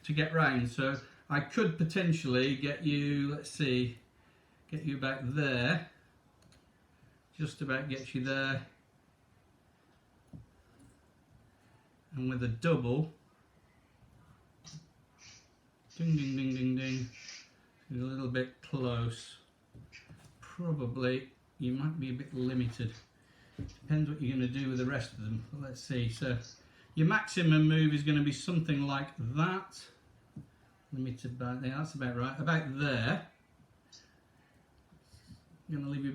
to get round. So I could potentially get you, let's see, get you back there. Just about get you there. And with a double, ding ding ding ding ding, a little bit close. Probably you might be a bit limited. Depends what you're going to do with the rest of them. But let's see. So your maximum move is going to be something like that. Limited by there. That's about right. About there. I'm going to leave you a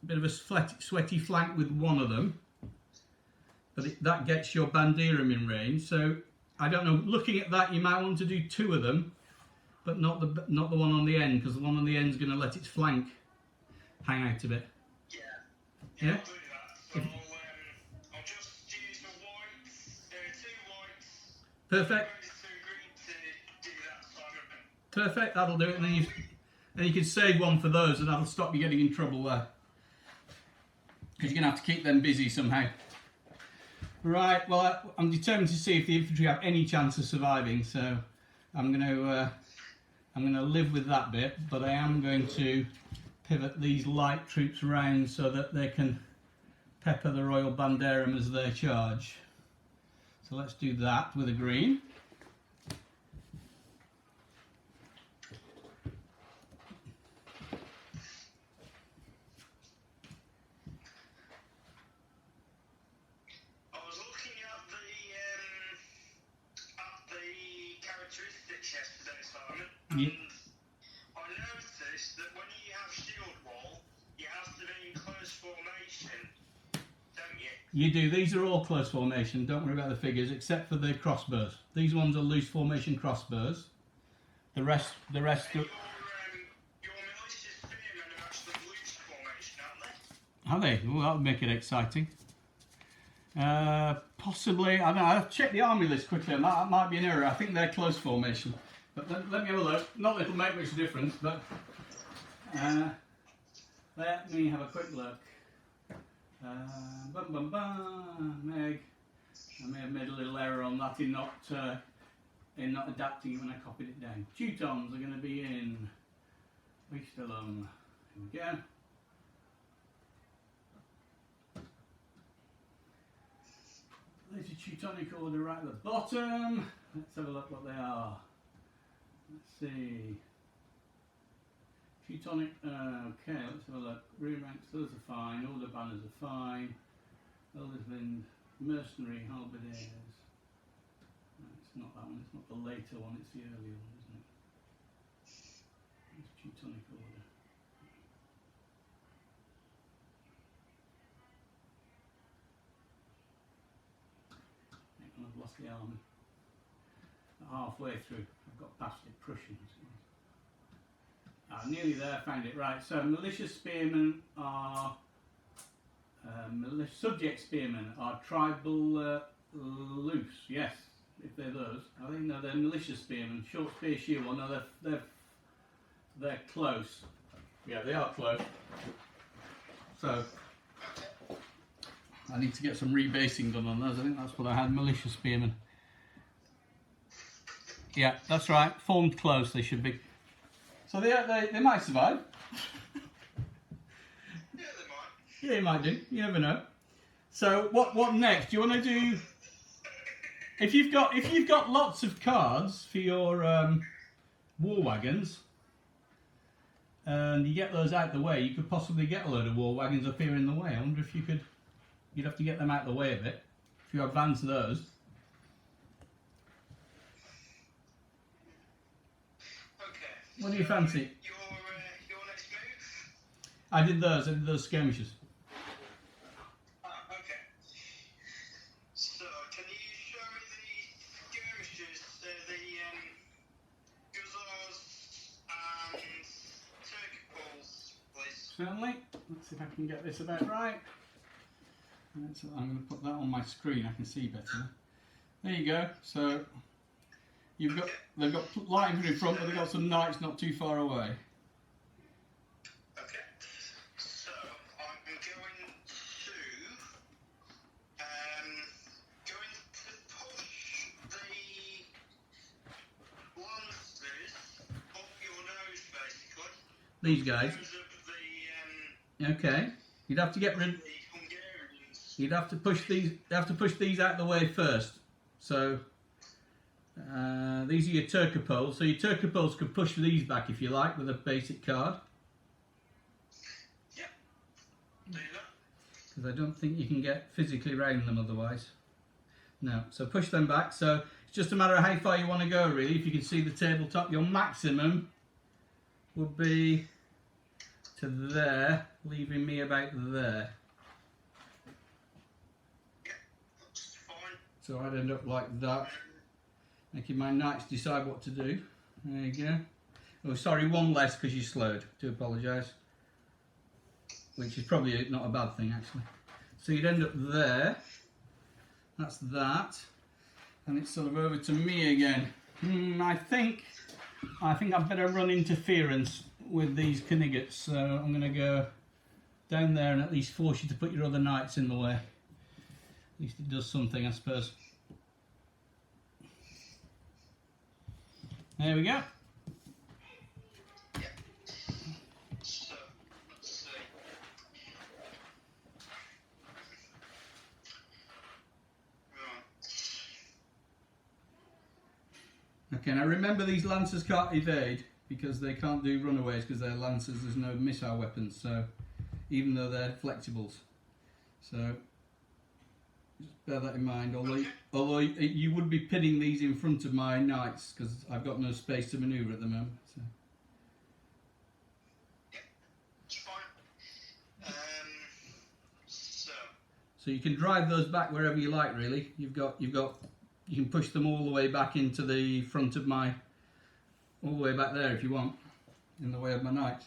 bit of a sweaty flank with one of them. But that gets your Bandiram in range. So I don't know. Looking at that, you might want to do 2 of them, but not the one on the end, because the one on the end is going to let its flank hang out a bit. Yeah. Yeah. I'll do that. So I'll just use the whites, 2 whites. Perfect. Maybe 2 green to do that, Simon. Perfect. That'll do it. And then you can save one for those, and that'll stop you getting in trouble there. Because you're going to have to keep them busy somehow. Right. Well, I'm determined to see if the infantry have any chance of surviving. So I'm going to live with that bit, but I am going to pivot these light troops around so that they can pepper the Royal Banderum as they charge. So let's do that with a green. Yesterday, Simon, Yeah. and I noticed that when you have shield wall, you have to be in close formation, don't you? You do. These are all close formation. Don't worry about the figures, except for the crossbows. These ones are loose formation crossbows. The rest. Your militia spearmen are actually loose formation, aren't they? Are they? Well, that would make it exciting. Possibly. I don't know. I'll check the army list quickly. That might be an error. I think they're close formation. But let me have a look. Not that it'll make much difference, but let me have a quick look. Meg. I may have made a little error on that in not adapting it when I copied it down. Teutons are going to be in Eastalum. Here we go. There's a Teutonic order right at the bottom. Let's have a look what they are. Let's see. Teutonic, okay, let's have a look. Rear ranks, those are fine. Order banners are fine. Elderswind, mercenary halberdiers. No, it's not that one, it's not the later one, it's the earlier one, isn't it? It's Teutonic order. I've lost the army. Halfway through, I've got past it, Prussians. Nearly there, found it right. So militia spearmen are subject spearmen are tribal loose. Yes, if they're those. I think no, they're militia spearmen. Short spear shield. Well, no, they're close. Yeah, they are close. So I need to get some rebasing done on those. I think that's what I had. Militia spearmen. Yeah, that's right. Formed close. They should be. So they might survive. Yeah, they might. Yeah, you might do. You never know. So what next? Do you want to do? If you've got lots of cards for your war wagons, and you get those out the way, you could possibly get a load of war wagons up here in the way. I wonder if you could. You'd have to get them out the way a bit. If you advance those. What do you fancy? Your next move? I did those skirmishes. Okay. So, can you show me the skirmishes, the Guzzars and Turkey Balls, please? Certainly. Let's see if I can get this about right. So I'm going to put that on my screen. I can see better. There you go. So they've got light infantry in front, but they've got some knights not too far away. Okay. So I'm going to push the lancers up your nose, basically. These guys. Because of Okay. You'd have to get rid. the Hungarians. You'd have to push these. You have to push these out the way first. So these are your Turcopoles. So your Turcopoles could push these back if you like with a basic card. Yeah. Do that. Because I don't think you can get physically around them otherwise. No. So push them back. So it's just a matter of how far you want to go, really. If you can see the tabletop, your maximum would be to there, leaving me about there. Yeah, that's fine. So I'd end up like that, making my knights decide what to do. There you go. Oh, sorry, one less because you slowed. Do apologise. Which is probably not a bad thing, actually. So you'd end up there. That's that. And it's sort of over to me again. I think I'd better run interference with these Kniggets. So I'm going to go down there and at least force you to put your other knights in the way. At least it does something, I suppose. There we go. Yeah. So, Okay, now remember these lancers can't evade because they can't do runaways because they're lancers, there's no missile weapons, so even though they're flexibles. So just bear that in mind, although you would be pinning these in front of my knights because I've got no space to manoeuvre at the moment. So. It's fine. So you can drive those back wherever you like, really. You can push them all the way back into the front of my, all the way back there if you want, in the way of my knights.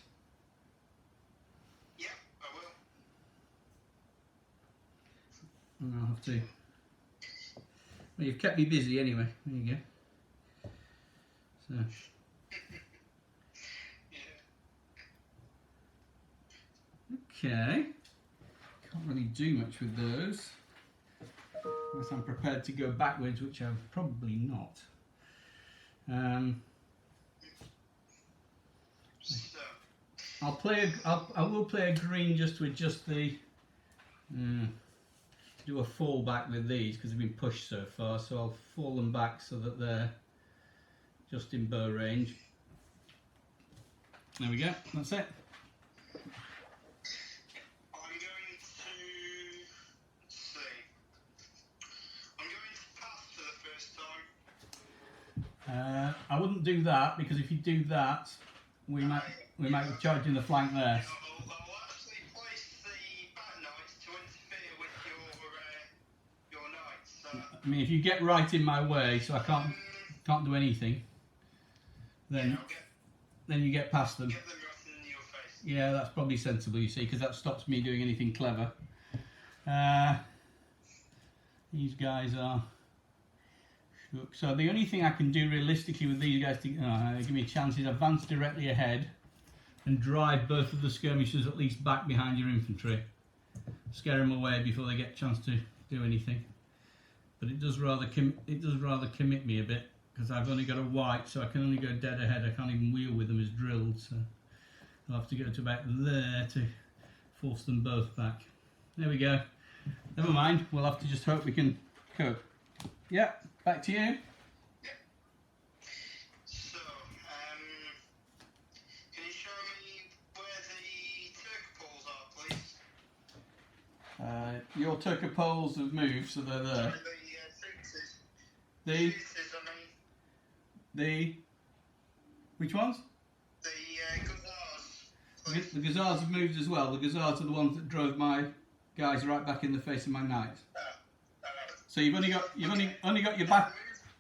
Yeah, I will. And I'll have to. Well, you've kept me busy anyway. There you go. So. Okay. Can't really do much with those. Unless I'm prepared to go backwards, which I'm probably not. I will play a green just to adjust the. Do a fall back with these because they've been pushed so far, so I'll fall them back so that they're just in bow range. There we go. That's it. I wouldn't do that because if you do that, we might be charging the flank there. I'll actually place the back knights to interfere with your knights. So. I mean, if you get right in my way, so I can't do anything, then you get past them. Get them right in your face. Yeah, that's probably sensible. You see, because that stops me doing anything clever. These guys are. So the only thing I can do realistically with these guys to give me a chance is advance directly ahead and drive both of the skirmishers at least back behind your infantry. Scare them away before they get a chance to do anything. But it does rather commit me a bit because I've only got a white, so I can only go dead ahead. I can't even wheel with them as drilled, so I'll have to go to about there to force them both back. There we go. Never mind. We'll have to just hope we can cope. Yeah. Back to you. Yep. So, can you show me where the Turk poles are, please? Your Turker poles have moved, so they're there. Sorry, the The which ones? The Gazars. The Gazars have moved as well. The Gazars are the ones that drove my guys right back in the face of my knights. So you've only got your back.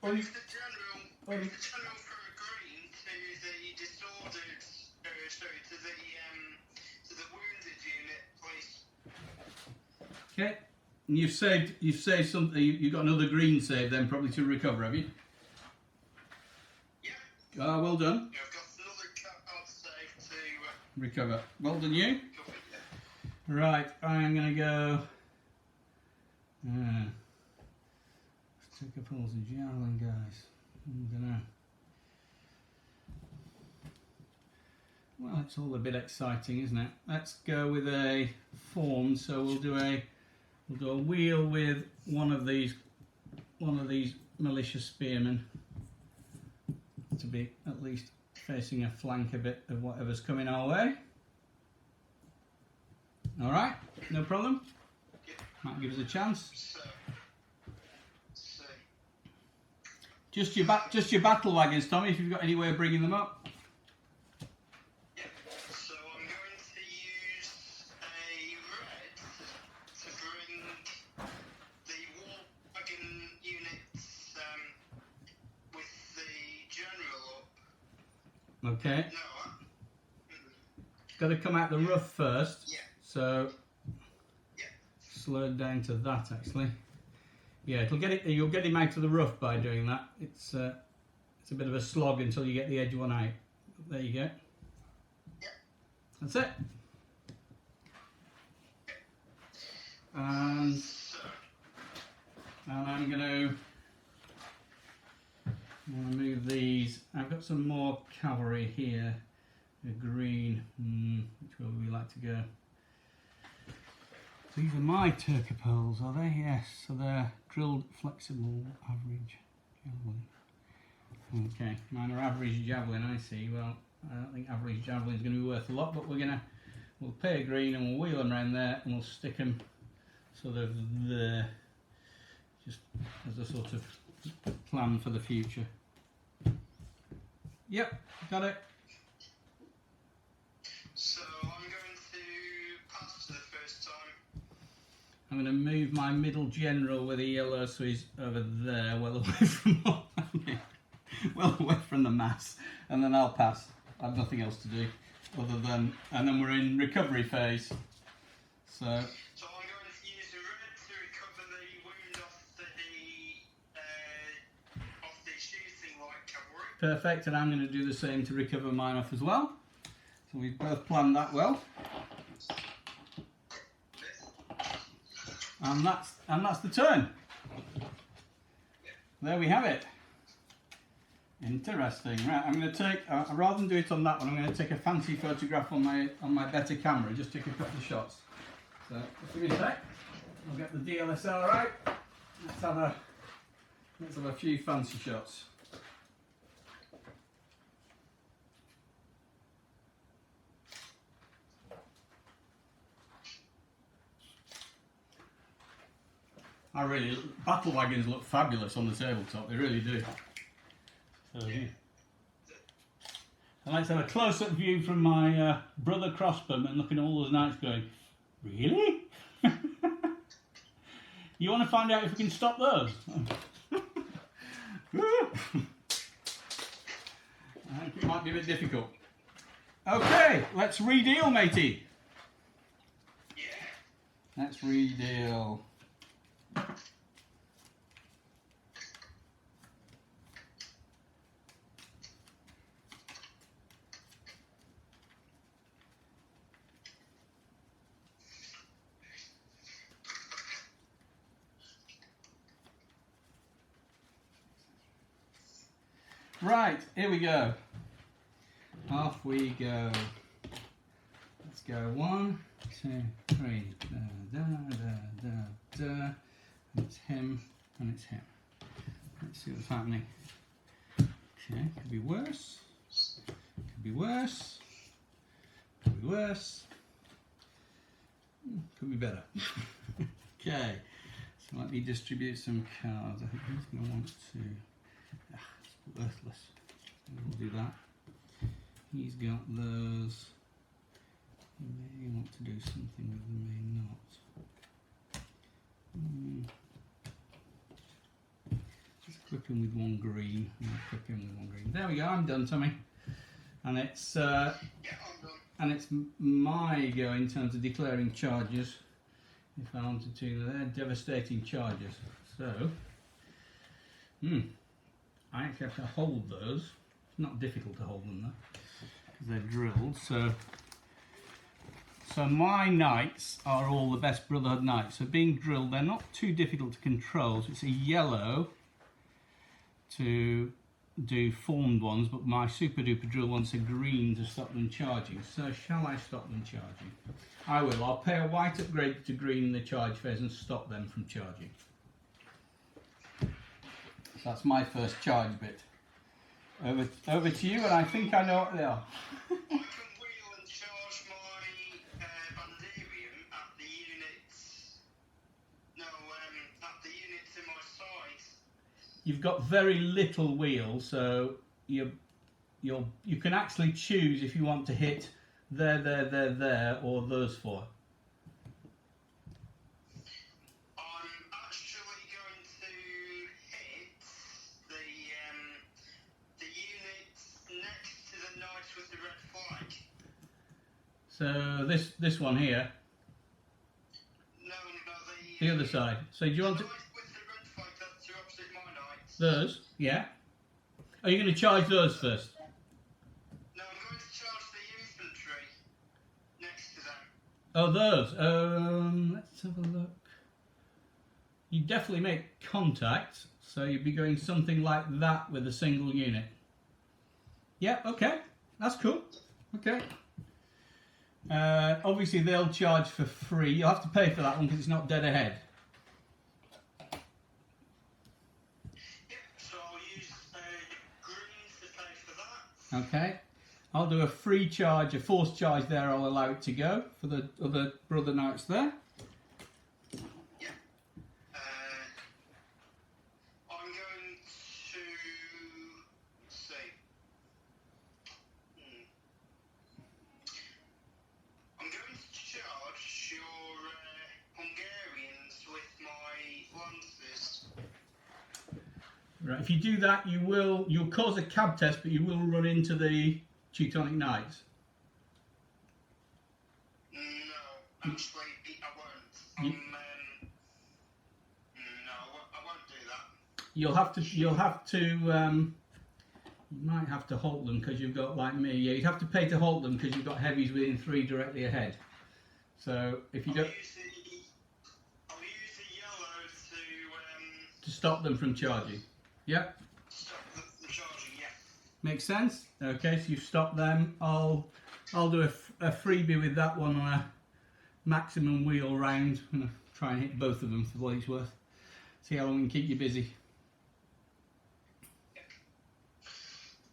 Move the general for a green to the disordered, to the wounded unit, please. Okay. And you've saved something. You've got another green save then, probably to recover, have you? Yeah. Ah, well done. Yeah, I've got another card save to Recover. Well done, you. cover, yeah. Right. I'm gonna go. Take a pulse of javelin, guys. I don't know. Well, it's all a bit exciting, isn't it? Let's go with a form. So we'll do a wheel with one of these militia spearmen to be at least facing a flank a bit of whatever's coming our way. All right, no problem. Might give us a chance. Just your battle wagons, Tommy. If you've got any way of bringing them up. Yeah. So I'm going to use a red to bring the war wagon units with the general up. Okay. No. Got to come out the rough first. Yeah. So. Yeah. Slow it down to that actually. Yeah, you'll get him out of the rough by doing that. It's a bit of a slog until you get the edge one out. There you go. Yeah. That's it. And I'm going to move these. I've got some more cavalry here. A green. Which way would we like to go? These are my Turker poles, are they? Yes, so they're drilled, flexible, average, javelin. Okay, mine are average javelin, I see. Well, I don't think average javelin is going to be worth a lot, but we'll pay a green and we'll wheel them around there and we'll stick them sort of there, just as a sort of plan for the future. Yep, got it. So I'm going to pass for the first time. I'm going to move my middle general with a yellow, so he's over there, well away from well away from the mass, and then I'll pass. I have nothing else to do other than, and then we're in recovery phase. So I'm going to use the red to recover the wound off the shooting light cavalry. perfect, and I'm going to do the same to recover mine off as well. So we've both planned that well. And that's the turn. There we have it. Interesting. Right, I'm going to take, rather than do it on that one, I'm going to take a fancy photograph on my better camera. Just take a couple of shots. So just give me a sec. I'll get the DLSR out. Let's have a few fancy shots. Battlewagons look fabulous on the tabletop, they really do. So, yeah. I'd like to have a close-up view from my brother crossbowman looking at all those knights going, really? You want to find out if we can stop those? I think it might be a bit difficult. Okay, let's redeal, matey. Yeah. Let's redeal. Right, here we go. Off we go. Let's go 1, 2, 3. Da, da, da, da, da. And it's him, and it's him. Let's see what's happening. Okay, could be worse. Could be worse. Could be worse. Could be better. Okay, so let me distribute some cards. I think he's going to want to. It's worthless. We'll do that. He's got those. He may want to do something with them, may not. Just equip him with one green. Equip him with one green. There we go. I'm done, Tommy. And it's Yeah, I'm done. and it's my go in terms of declaring charges. If I wanted to, they're devastating charges. So, I actually have to hold those. It's not difficult to hold them though, because they're drilled. So my knights are all the best Brotherhood knights. So being drilled, they're not too difficult to control. So it's a yellow to do formed ones, but my super duper drill wants a green to stop them charging. So shall I stop them charging? I will. I'll pay a white upgrade to green in the charge phase and stop them from charging. So that's my first charge bit. Over to you, and I think I know what they are. I can wheel and charge my Bandarium at the units. No, at the units in my side. You've got very little wheel, so you can actually choose if you want to hit there, or those four. I'm actually going to hit the units next to the knight with the red flag. So this one here, No, the other side. So do you want to knight with the red flag, that's two opposite my knights. those? Yeah. Are you going to charge those first? No, I'm going to charge the infantry next to them. Oh, those. Let's have a look. You definitely make contact, so you'd be going something like that with a single unit. Yeah, okay. That's cool. Okay. Obviously, they'll charge for free. You'll have to pay for that one because it's not dead ahead. So I'll use green Okay. I'll do a free charge, a forced charge there. I'll allow it to go for the other brother knights there. Yeah. I'm going to see. I'm going to charge your Hungarians with my lances. Right. If you do that, you'll cause a cab test, but you will run into the Teutonic Knights. No, actually, I won't. No, I won't do that. You'll have to. You might have to halt them because you've got, like me. Yeah, you'd have to pay to halt them because you've got heavies within 3 directly ahead. So if you don't, I'll use the yellow to stop them from charging. Yep. stop them from charging. Yeah. Makes sense. Okay, so you've stopped them. I'll do a freebie with that one on a maximum wheel round. I'm gonna try and hit both of them for what it's worth. See how long we can keep you busy.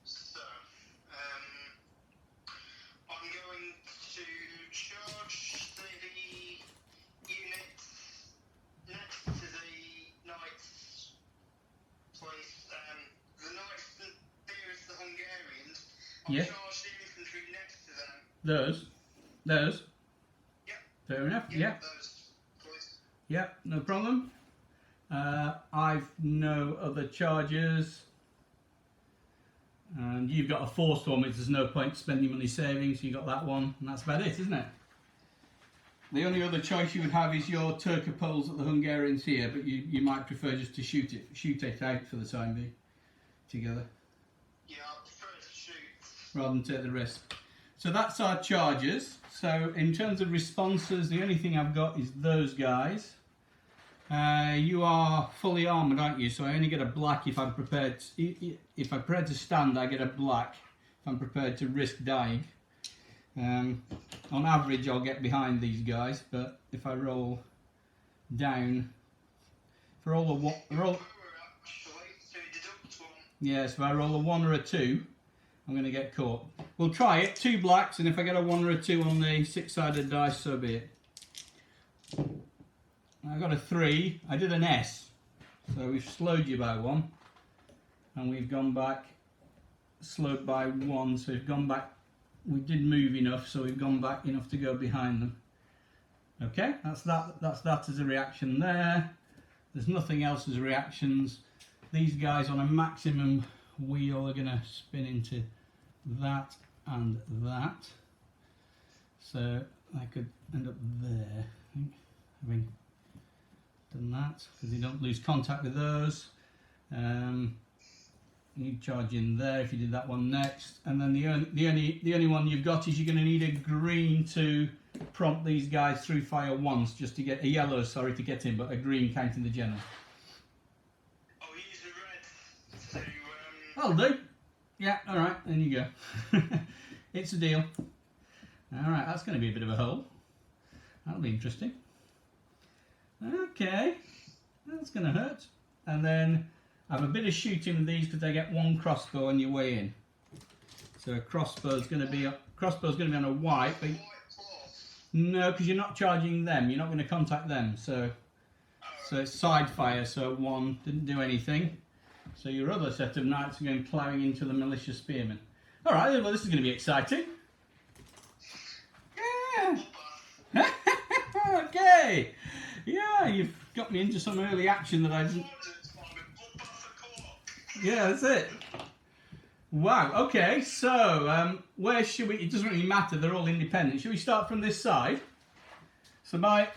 So, I'm going to charge the units next to the knights place. The knights nearest the Hungarians. I'll Yeah. charge the infantry next to them. Those. Yep. Fair enough. Yeah. Yeah. Those, please. Yeah. No problem. I've no other charges. And you've got a forced one, which there's no point spending money saving, so you got that one, and that's about it, isn't it? The only other choice you would have is your Turco poles at the Hungarians here, but you might prefer just to shoot it out for the time being together, Yeah, I prefer to shoot. rather than take the risk. So that's our charges. So in terms of responses, the only thing I've got is those guys. You are fully armoured, aren't you? So I only get a black if I'm prepared. If I'm prepared to stand, I get a black. If I'm prepared to risk dying. On average, I'll get behind these guys, but if I roll down, for all the yes, if I roll a 1 or a 2, I'm going to get caught. We'll try it. 2 blacks, and if I get a 1 or a 2 on the 6-sided dice, so be it. I got a 3. I did an S, so we've slowed you by 1, and we've gone back, slowed by 1. So we've gone back. We did move enough, so we've gone back enough to go behind them. Okay, that's that. That's that as a reaction there. There's nothing else as reactions. These guys on a maximum wheel are going to spin into that and that. So I could end up there, I think, having done that, because you don't lose contact with those. You charge in there if you did that one next, and then the only one you've got is you're going to need a green to prompt these guys through fire once, just to get a yellow, sorry, to get in, but a green counting the general. I'll use the red to. That'll do. Yeah, all right, then you go. It's a deal. All right, that's going to be a bit of a hole. That'll be interesting. Okay, that's going to hurt. And then have a bit of shooting with these because they get 1 crossbow on your way in. So a crossbow's going to be on a white, but no, because you're not charging them. You're not going to contact them. So it's side fire. So 1 didn't do anything. So your other set of knights are going plowing into the militia spearmen. All right, well this is going to be exciting. Yeah. Okay. Yeah, you've got me into some early action that I didn't. Yeah, that's it. Wow. Okay. So where should we? It doesn't really matter. They're all independent. Should we start from this side? So my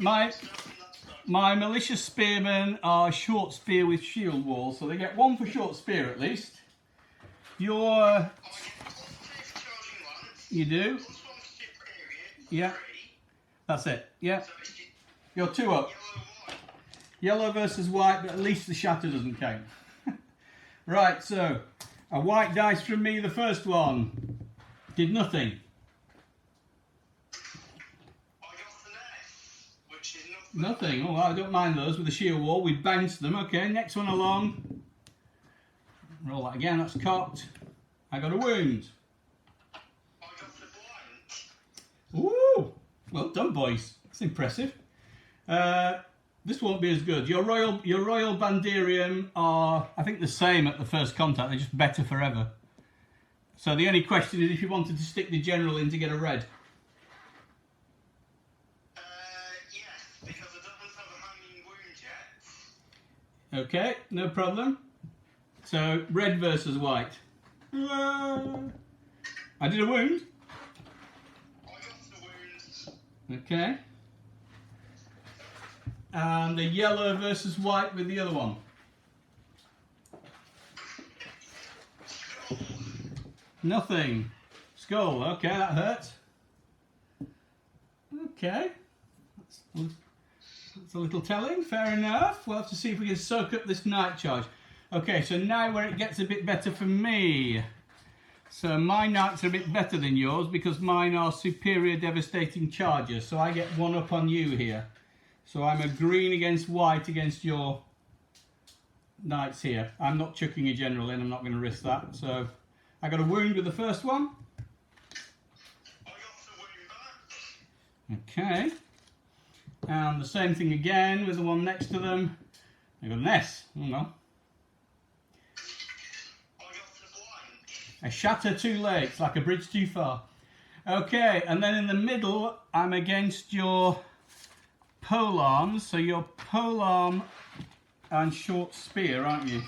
militia spearmen are short spear with shield wall, so they get 1 for short spear at least. You do. Yeah. That's it. Yeah. You're 2 up. Yellow versus white, but at least the shatter doesn't count. Right, so a white dice from me, the first one. Did nothing. I got an S, which is Nothing. Oh, I don't mind those with the shield wall. We bounced them. Okay, next one along. Roll that again. That's cocked. I got a wound. Well done, boys. That's impressive. This won't be as good. Your Royal Banderium are, I think, the same at the first contact. They're just better forever. So the only question is if you wanted to stick the general in to get a red. Yes, because it doesn't have a hanging wound yet. Okay, no problem. So red versus white. I did a wound. I got the wounds. Okay. And the yellow versus white with the other one. Skull. Nothing. Skull. Okay, that hurts. Okay. That's a little telling. Fair enough. We'll have to see if we can soak up this night charge. Okay, so now where it gets a bit better for me. So my knights are a bit better than yours because mine are superior devastating charges. So I get one up on you here. So I'm a green against white against your knights here. I'm not chucking a general in, I'm not going to risk that. So I got a wound with the first one. I got the wound back. Okay. And the same thing again with the one next to them. I got an S. Oh no. I got the blank. A shatter too late. It's like a bridge too far. Okay, and then in the middle, I'm against your polearms. So you're polearm and short spear, aren't you?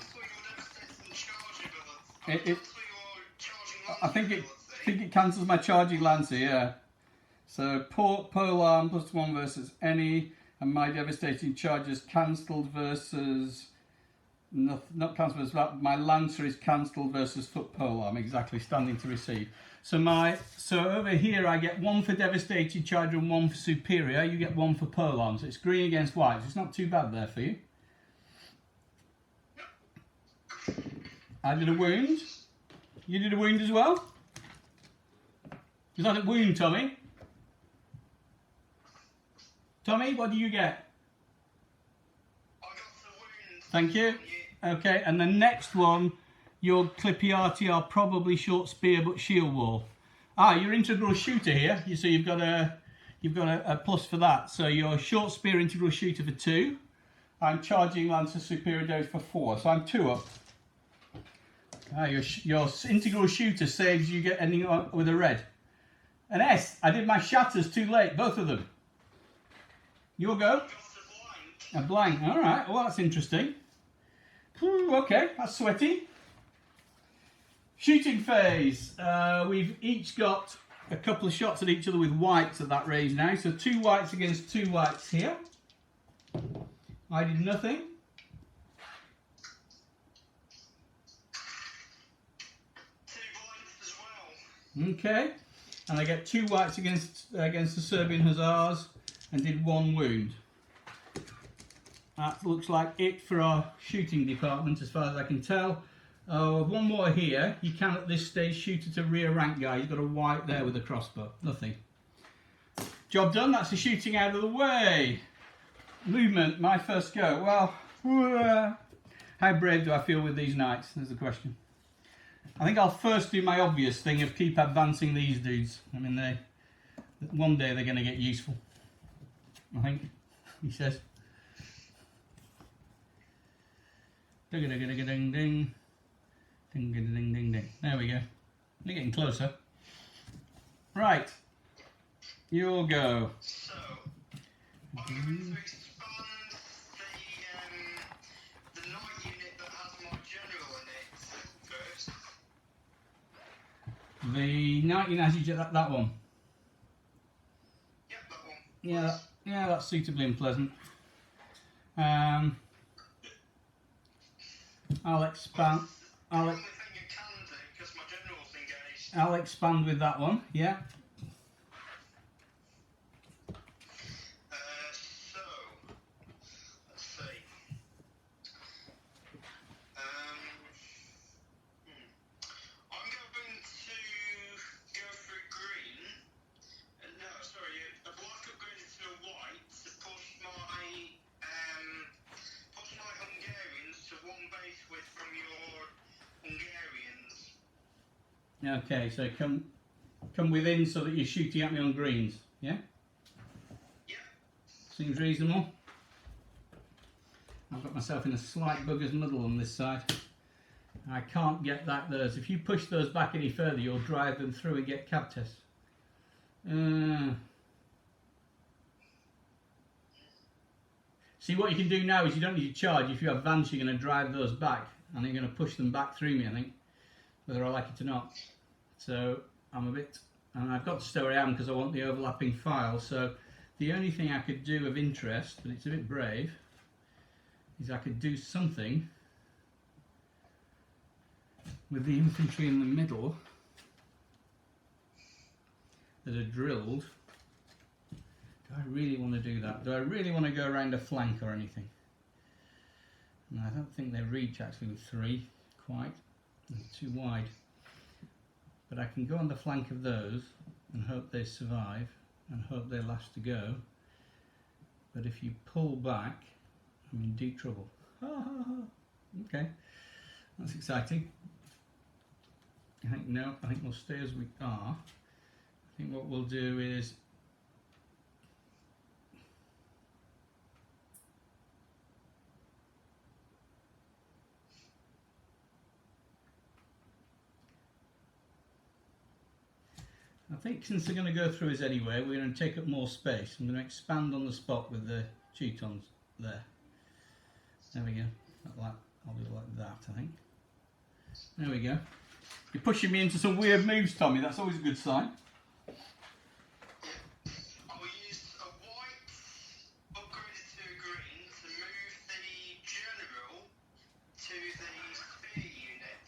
I think it cancels my charging lancer, yeah. So polearm +1 versus any, and my devastating charge is cancelled versus not cancelled versus that. My lancer is cancelled versus foot polearm, exactly, standing to receive. So over here I get 1 for devastating charge and 1 for superior. You get 1 for polearm. So it's green against white. So it's not too bad there for you. I did a wound. You did a wound as well? Is that a wound, Tommy? Tommy, what do you get? I got the wound. Thank you. Okay, and the next one, your Clippiati are probably short spear but shield wall. Ah, your integral shooter here. So you've got a plus for that. So your short spear integral shooter for 2. I'm charging lancer superior dose for 4. So I'm 2 up. Ah, your integral shooter saves you get ending with a red. An S. I did my shatters too late, both of them. Your go. A blank. All right. Well, that's interesting. Okay, that's sweaty. Shooting phase. We've each got a couple of shots at each other with whites at that range now. So 2 whites against 2 whites here. I did nothing. Okay, and I get 2 whites against the Serbian Hussars and did 1 wound. That looks like it for our shooting department as far as I can tell. One more here. You can at this stage shoot at a rear rank guy. He's got a white there with a crossbow. Nothing. Job done. That's the shooting out of the way. Movement, my first go. Well, how brave do I feel with these knights? There's the question. I think I'll first do my obvious thing of keep advancing these dudes. I mean, one day they're going to get useful. I think, he says. Ding ding ding ding ding. Ding ding ding ding ding. There we go. They're getting closer. Right. You'll go. So, I'm going to expand the night unit that has my general in it first. The 19 as you get that one. Yep, that one. Yeah, that's suitably unpleasant. I'll expand. Only thing I can do because my general's engaged. I'll expand with that one. Yeah. So, let's see. I'm going to go for a green. No, sorry, a black upgraded to a white to push my Hungarians to 1 base width from your Hungarians. Okay, so come within so that you're shooting at me on greens. Yeah. Seems reasonable. I've got myself in a slight bugger's muddle on this side. I can't get those. If you push those back any further, you'll drive them through and get cab tests. See, what you can do now is you don't need to charge. If you have vans, you're going to drive those back, and you're going to push them back through me, I think, whether I like it or not. So I'm a bit, and I've got to stay where I am because I want the overlapping file. So the only thing I could do of interest, but it's a bit brave, is I could do something with the infantry in the middle that are drilled. Do I really want to do that? Do I really want to go around a flank or anything? No, I don't think they reach actually with 3 quite. They're too wide. But I can go on the flank of those and hope they survive and hope they last to go. But if you pull back, I'm in deep trouble. Okay, that's exciting. I think we'll stay as we are. I think what we'll do is I think since they're going to go through us anyway, we're going to take up more space. I'm going to expand on the spot with the Teutons there. There we go. I'll do it like that, I think. There we go. You're pushing me into some weird moves, Tommy. That's always a good sign. I'll use a white upgraded to a green to move the general to the spear unit.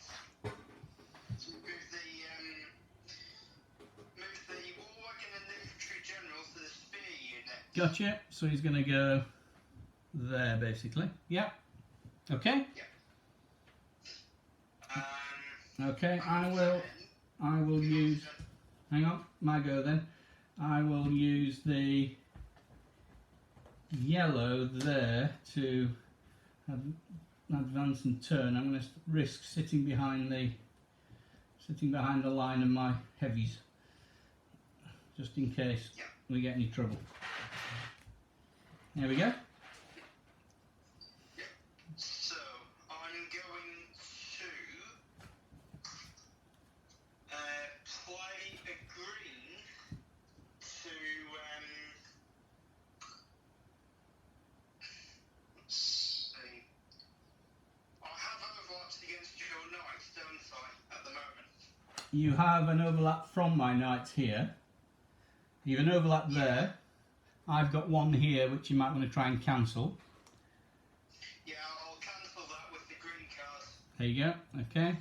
Move the Warwagon and infantry general to the spear unit. Gotcha. So he's going to go there, basically. Yeah. Okay. Yeah. Okay, I will use, hang on, my go then. I will use the yellow there to advance and turn. I'm going to risk sitting behind the line of my heavies, just in case we get any trouble. There we go. So I'm going to play a green to let's see. I have overlaps against your knights, don't I, at the moment? You have an overlap from my knights here. You have an overlap there. I've got one here which you might want to try and cancel. Yeah, I'll cancel that with the green card. There you go, okay.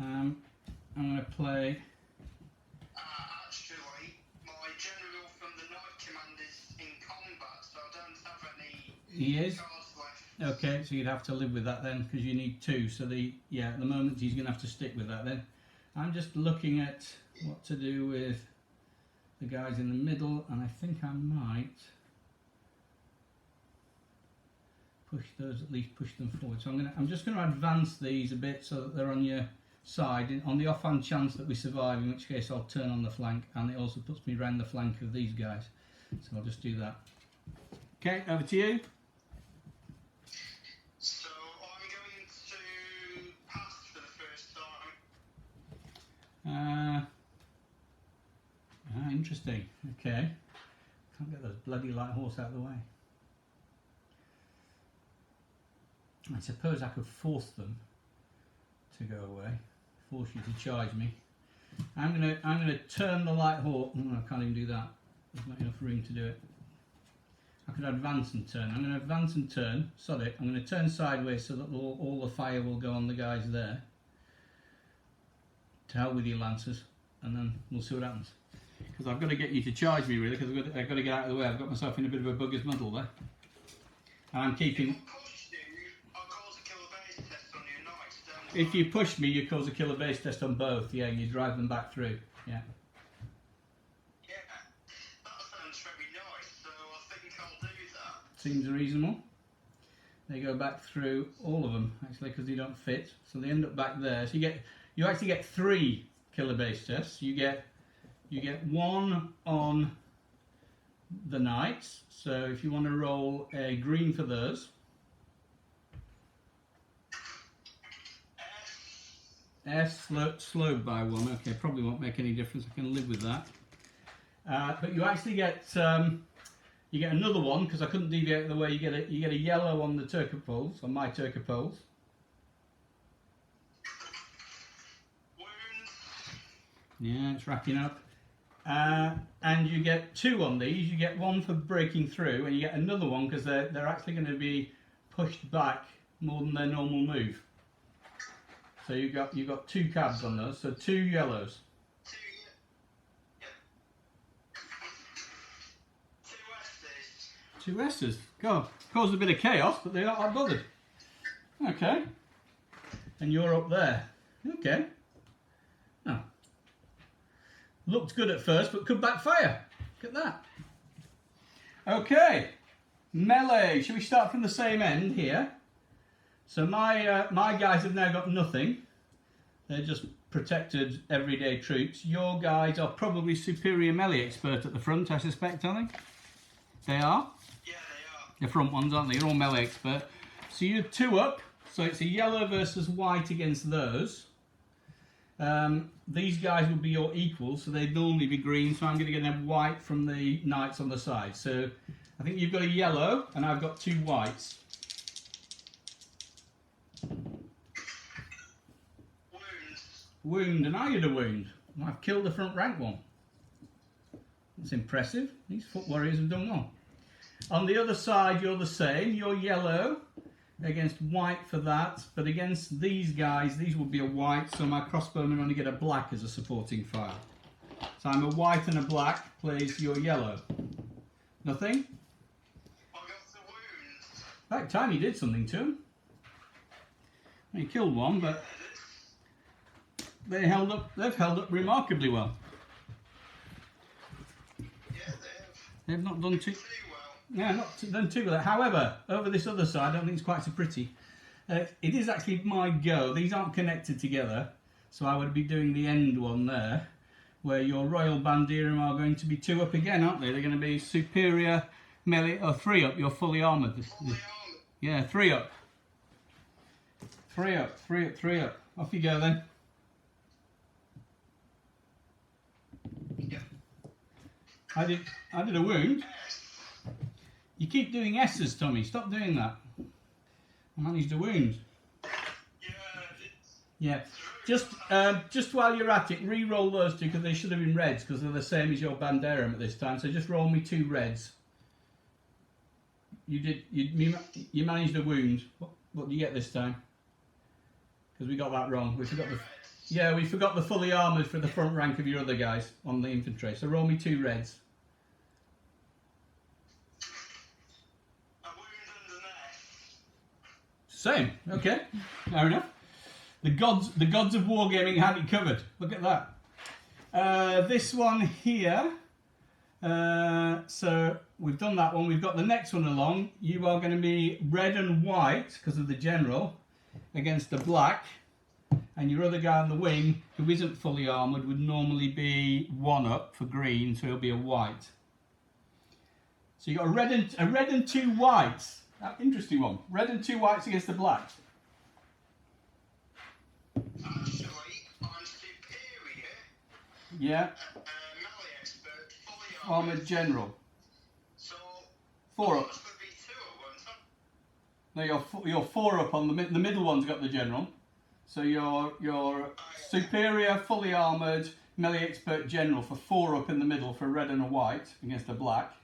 I'm going to play... Actually, my general from the Knight Command is in combat, so I don't have any He is? cards left. Okay, so you'd have to live with that then, because you need 2. So at the moment he's going to have to stick with that then. I'm just looking at what to do with the guys in the middle, and I think I might push those, at least push them forward. So I'm just going to advance these a bit so that they're on your side, on the offhand chance that we survive, in which case I'll turn on the flank, and it also puts me around the flank of these guys. So I'll just do that. Okay, over to you. So I'm going to pass for the first time. Interesting. Okay. Can't get those bloody light horse out of the way. I suppose I could force them to go away. Force you to charge me. I'm gonna turn the light horse. I can't even do that. There's not enough room to do it. I could advance and turn. I'm going to advance and turn. Sod it. I'm going to turn sideways so that all the fire will go on the guys there. To hell with you, Lancers. And then we'll see what happens. Because I've got to get you to charge me, really, because I've got to get out of the way. I've got myself in a bit of a bugger's muddle there. And I'm keeping... If you push me, you cause a killer base test on both. Yeah, you drive them back through. Yeah. Yeah, that sounds very nice, so I think I'll do that. Seems reasonable. They go back through all of them, actually, because they don't fit. So they end up back there. So you actually get 3 killer base tests. You get one on the knights. So if you want to roll a green for those. S slowed by 1. Okay, probably won't make any difference. I can live with that. But you actually get another one because I couldn't deviate the way you get a yellow on the Turco poles, on my Turco poles. Yeah, it's racking up. And you get 2 on these. You get 1 for breaking through, and you get another one because they're actually going to be pushed back more than their normal move. So you got 2 cabs on those, so 2 yellows. 2 S's. God, caused a bit of chaos, but they're not that bothered. Okay. And you're up there. Okay. Oh. Looked good at first, but could backfire. Look at that. Okay. Melee. Shall we start from the same end here? So my guys have now got nothing. They're just protected everyday troops. Your guys are probably superior melee expert at the front, I suspect, aren't they? They are? Yeah, they are. The front ones, aren't they? You're all melee expert. So you're 2 up. So it's a yellow versus white against those. These guys would be your equals, so they'd normally be green. So I'm going to get them white from the knights on the side. So I think you've got a yellow, and I've got 2 whites. Wound, and I had a wound. I've killed the front rank one. That's impressive. These foot warriors have done well. On the other side, you're the same. You're yellow against white for that, but against these guys, these will be a white, so my crossbowmen only get a black as a supporting file. So I'm a white and a black, plays your yellow. Nothing? I got the wounds. That time you did something to him. You killed one, but they've held up remarkably well. Yeah, they have. They've not done too well. Yeah, not done too well. However, over this other side, I don't think it's quite so pretty. It is actually my go. These aren't connected together, so I would be doing the end one there, where your Royal Bandiram are going to be 2 up again, aren't they? They're going to be superior melee, or 3 up. You're fully armoured. Yeah, 3 up. 3 up, 3 up, 3 up. Off you go then. Yeah. I did a wound. You keep doing S's, Tommy. Stop doing that. I managed a wound. Yeah. Just while you're at it, re-roll those 2 because they should have been reds because they're the same as your Banderam at this time. So just roll me 2 reds. You managed a wound. What do you get this time? Because we got that wrong. We forgot the fully armoured for the front rank of your other guys on the infantry. So roll me 2 reds. Same. Okay. Fair enough. The gods of wargaming had it covered. Look at that. This one here. So we've done that one. We've got the next one along. You are going to be red and white because of the general against the black. And your other guy on the wing, who isn't fully armoured, would normally be 1 up for green, so he'll be a white. So you've got a red and 2 whites. Interesting one. Red and 2 whites against the black. Actually, I'm superior. Yeah. Melee expert, fully Armoured general. So 4 up. must be 2 of them. No, you're 4 up on the middle one's got the general. So you're superior, fully armoured, melee expert general for 4 up in the middle for a red and a white against a black.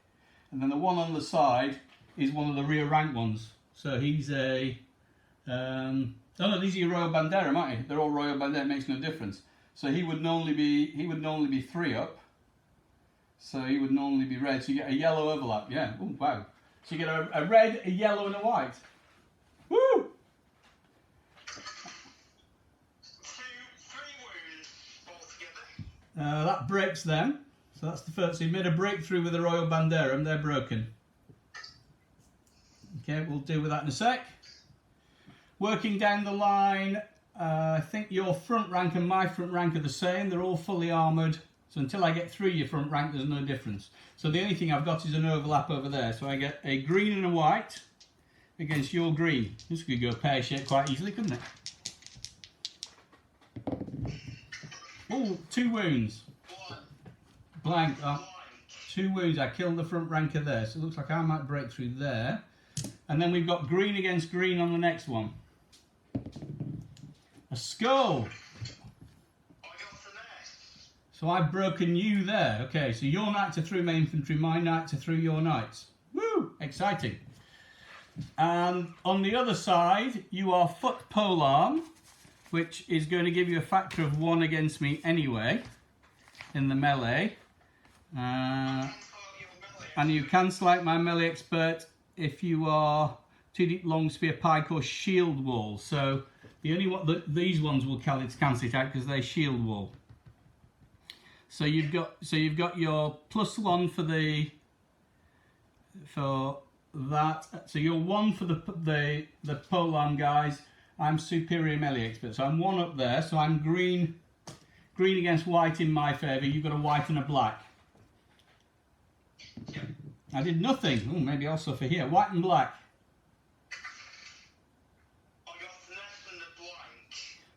And then the one on the side is one of the rear rank ones. So he's a... oh no, these are your Royal Banderam, aren't you? They're all Royal Banderam, makes no difference. So he would normally be 3 up. So he would normally be red. So you get a yellow overlap. Yeah. Oh wow. So you get a red, a yellow, and a white. Woo! 3 wounds altogether. That breaks them. So that's the first. So you made a breakthrough with the Royal Banderam. They're broken. Okay, we'll deal with that in a sec. Working down the line, I think your front rank and my front rank are the same. They're all fully armoured So until I get through your front rank, there's no difference. So the only thing I've got is an overlap over there. So I get a green and a white against your green. This could go pear-shaped quite easily, couldn't it? Oh, 2 wounds. Blank. Oh, 2 wounds. I killed the front ranker there. So it looks like I might break through there. And then we've got green against green on the next one. A skull. So I've broken you there. Okay, so your knights are through my infantry, my knights are through your knights. Woo! Exciting. And on the other side, you are foot polearm, which is going to give you a factor of 1 against me anyway, in the melee. And you cancel out my melee expert if you are 2 deep, long spear, pike, or shield wall. So the only one these ones will cancel it out because they shield wall. So you've got your +1 for that. So you're 1 for the polearm guys. I'm superior melee expert, so I'm 1 up there. So I'm green against white in my favour. You've got a white and a black. I did nothing. Oh, maybe also for here. White and black.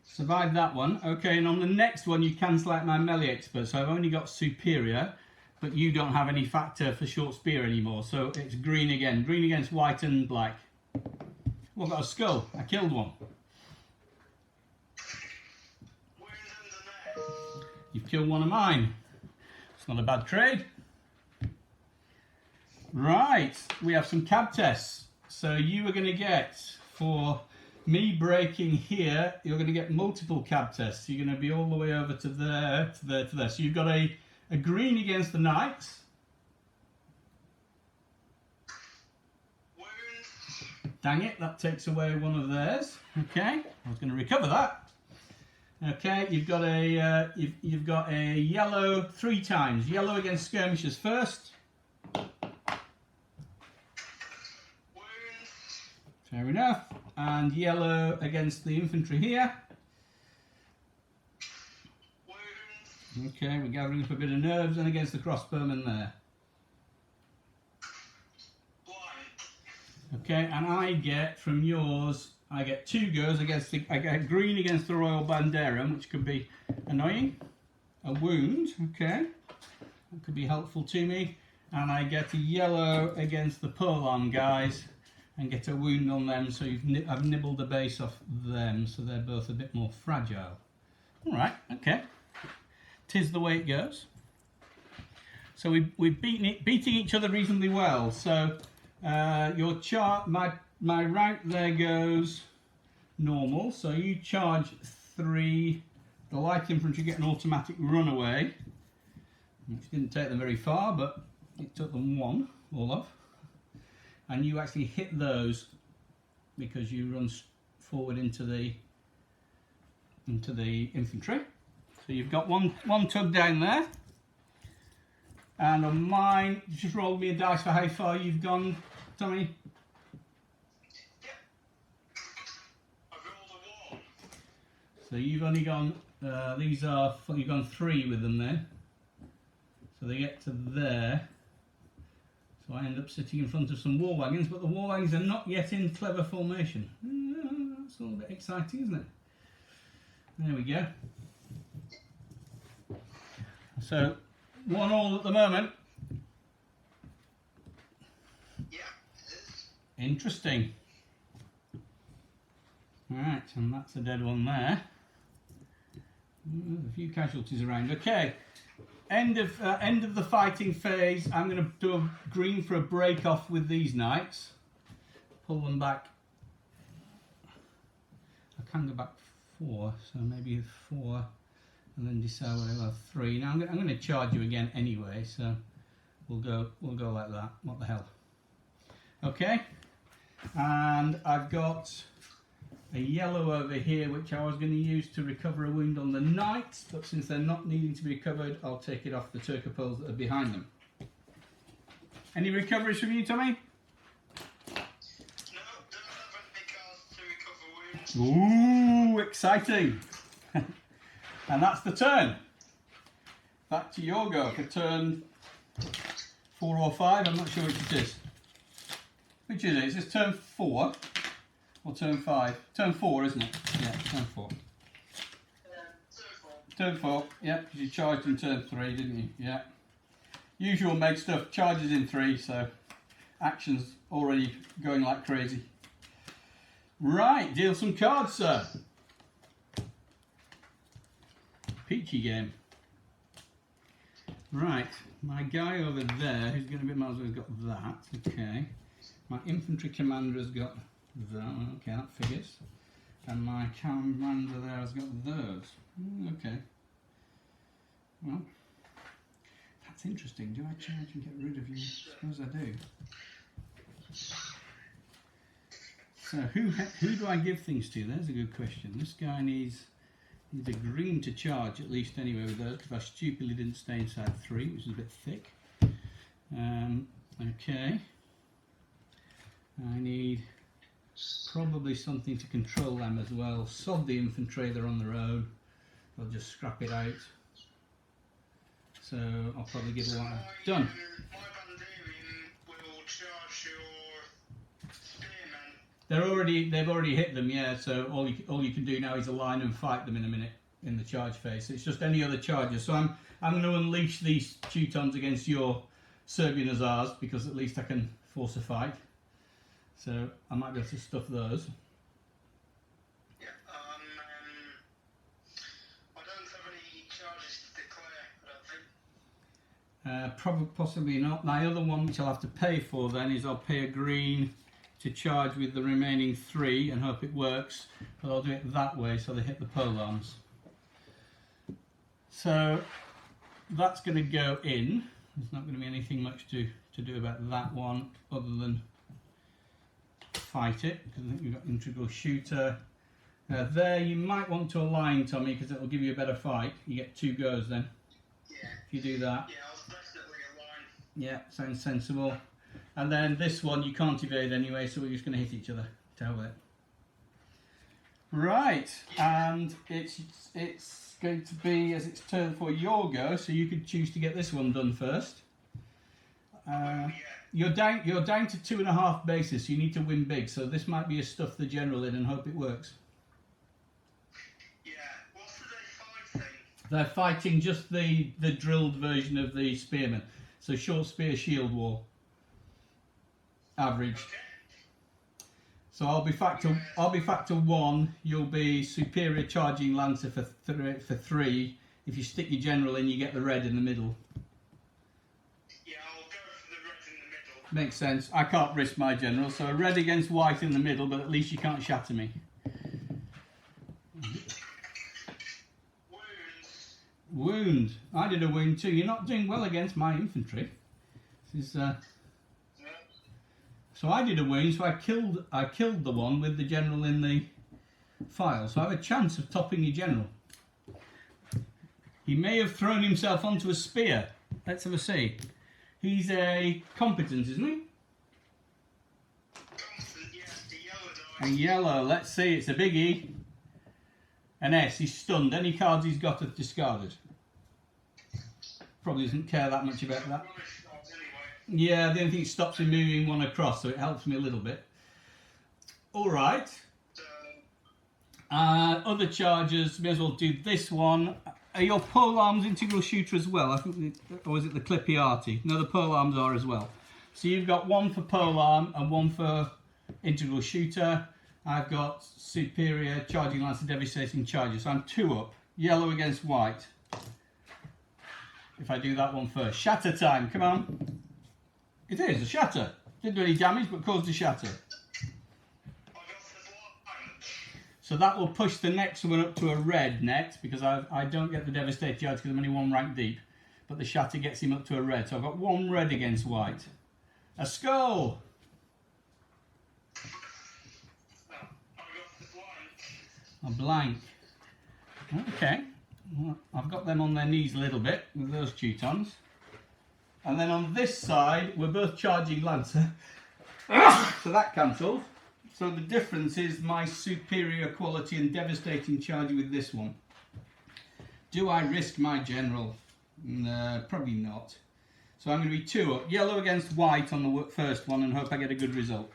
Survived that one. Okay, and on the next one you cancel out my melee expert, so I've only got superior, but you don't have any factor for short spear anymore, so it's green again. Green against white and black. Well, I've got a skull. I killed one. You've killed one of mine. It's not a bad trade. Right, we have some cab tests. So you are going to get, for me breaking here, you're going to get multiple cab tests. You're going to be all the way over to there, to there, to there. So you've got a green against the knights. Dang it, that takes away one of theirs. Okay, I was going to recover that. Okay, you've got a yellow 3 times. Yellow against skirmishers first. Fair enough. And yellow against the infantry here. Okay, we're gathering up a bit of nerves, and against the crossbowmen there. Okay, and I get from yours, I get 2 goes against I get green against the Royal Banderum, which could be annoying. A wound, okay. That could be helpful to me. And I get a yellow against the polearm guys, and get a wound on them, so I've nibbled the base off them, so they're both a bit more fragile. Alright, okay. 'Tis the way it goes. So we've beating each other reasonably well. So your chart, my rank there goes normal. So you charge 3. The light infantry get an automatic runaway, which didn't take them very far, but it took them 1 all of. And you actually hit those because you run forward into the infantry. So you've got one tug down there. And on mine, just roll me a dice for how far you've gone, Tommy. I've rolled a 1. So you've only gone. You've gone 3 with them then. So they get to there. So I end up sitting in front of some war wagons, but the war wagons are not yet in clever formation. That's a little bit exciting, isn't it? There we go. So 1-1 at the moment. Yeah, it is. Interesting. Right, and that's a dead one there. There's a few casualties around. Okay. End of the fighting phase. I'm going to do a green for a break off with these knights. Pull them back. I can go back 4, so maybe 4, and then decide whether I'll have 3. Now I'm going to charge you again anyway, so we'll go like that. What the hell? Okay, and I've got a yellow over here, which I was going to use to recover a wound on the knights, but since they're not needing to be recovered, I'll take it off the Turcopoles that are behind them. Any recoveries from you, Tommy? No, don't have any cards to recover wounds. Ooh, exciting! And that's the turn. back to your go for turn 4 or 5. I'm not sure which it is. Which is it? Is this turn 4 or turn 5? Turn 4, isn't it? Yeah, turn 4. Turn 4, yeah, because you charged in turn 3, didn't you? Yeah. Usual Meg stuff, charges in 3, so action's already going like crazy. Right, deal some cards, sir. Peachy game. Right, my guy over there, who's going to be might as well have got that. Okay. My infantry commander has got that. Okay, that figures. And my commander there has got those. Okay. Well, that's interesting. Do I charge and get rid of you? I suppose I do. So who do I give things to? There's a good question. This guy needs a green to charge at least anyway with those, because I stupidly didn't stay inside 3, which is a bit thick. Okay. I need probably something to control them as well. Sod the infantry, they're on their own. I'll just scrap it out. So I'll probably give one. Done. My Bandarian will charge your spearmen. They've already hit them, yeah. So all you can do now is align and fight them in a minute in the charge phase. It's just any other charges. So I'm going to unleash these Teutons against your Serbian Hussars, because at least I can force a fight. So I might be able to stuff those. Yeah, I don't have any charges to declare, I don't think. Probably, possibly not. My other one, which I'll have to pay for then, is I'll pay a green to charge with the remaining 3 and hope it works. But I'll do it that way so they hit the pole arms. So that's going to go in. There's not going to be anything much to do about that one other than fight it, because I think we've got integral shooter. There you might want to align, Tommy, because it'll give you a better fight. You get 2 goes then. Yeah. If you do that. Yeah, I'll definitely align. Yeah, sounds sensible. And then this one you can't evade anyway, so we're just going to hit each other. To hell with it. Right, and it's going to be, as it's turn for your go, so you could choose to get this one done first. Yeah. You're down to 2.5 bases, so you need to win big. So this might be a stuff the general in and hope it works. Yeah. What's the day fighting? They're fighting just the drilled version of the spearmen. So short spear shield wall. Average. Okay. So I'll be factor 1. You'll be superior charging lancer for 3. If you stick your general in, you get the red in the middle. Yeah, I'll go for the red in the middle. Makes sense. I can't risk my general, so a red against white in the middle, but at least you can't shatter me. Wound. I did a wound too. You're not doing well against my infantry. This is. So I did a wound. So I killed the one with the general in the file. So I have a chance of topping your general. He may have thrown himself onto a spear. Let's have a see. He's a competent, isn't he? Competent, yes, the yellow A die. yellow. Let's see. It's a big E. An S. He's stunned. Any cards he's got are discarded. Probably doesn't care that much about that. Yeah, the only thing it stops him moving one across, so it helps me a little bit. All right. Other charges, may as well do this one. Are your pole arms integral shooter as well? I think, or is it the Clippy Arty? No, the pole arms are as well. So you've got 1 for pole arm and 1 for integral shooter. I've got superior charging lancer devastating charges. So I'm 2 up. Yellow against white. If I do that one first. Shatter time, come on. It is a shatter. Didn't do any damage, but caused a shatter. So that will push the next one up to a red next, because I don't get the devastating charge because I'm only 1 rank deep. But the shatter gets him up to a red. So I've got 1 red against white. A skull. A blank. Okay. Well, I've got them on their knees a little bit with those Teutons. And then on this side, we're both charging lancer. So that cancelled. So the difference is my superior quality and devastating charge with this one. Do I risk my general? No, probably not. So I'm going to be 2 up. Yellow against white on the first one and hope I get a good result.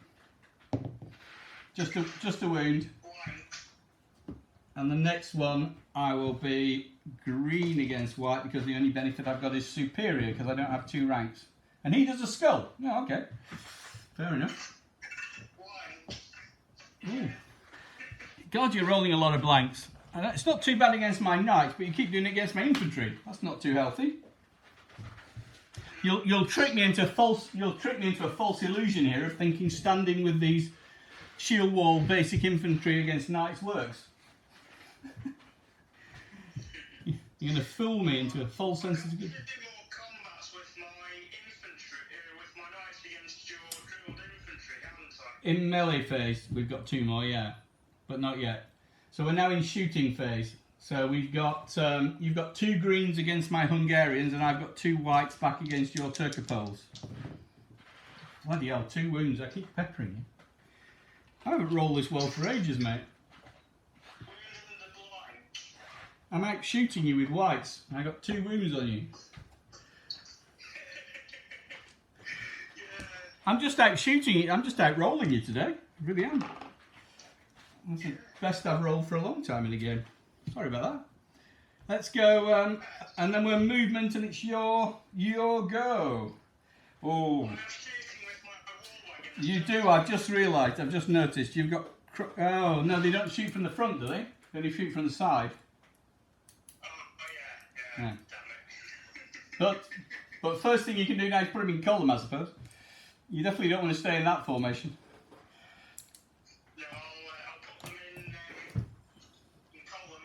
Just a wound. And the next one I will be green against white because the only benefit I've got is superior because I don't have 2 ranks. And he does a skull. Oh, okay. Fair enough. Ooh. God, you're rolling a lot of blanks. And it's not too bad against my knights, but you keep doing it against my infantry. That's not too healthy. You'll trick me into a false illusion here of thinking standing with these shield wall basic infantry against knights works. You're going to fool me into a false sense of security. In melee phase, we've got 2 more, yeah, but not yet. So we're now in shooting phase. So we've got you've got 2 greens against my Hungarians, and I've got 2 whites back against your Turcopoles. Bloody hell, 2 wounds! I keep peppering you. I haven't rolled this well for ages, mate. I'm out shooting you with whites. I got 2 wounds on you. I'm just out shooting you. I'm just out rolling you today. I really am. That's the best I've rolled for a long time in a game. Sorry about that. Let's go, and then we're movement, and it's your go. Oh, you do. I've just realised. I've just noticed. You've got. Oh no, they don't shoot from the front, do they? They only shoot from the side. Yeah. But first thing you can do now is put them in column, I suppose. You definitely don't want to stay in that formation. No, I'll put them in column.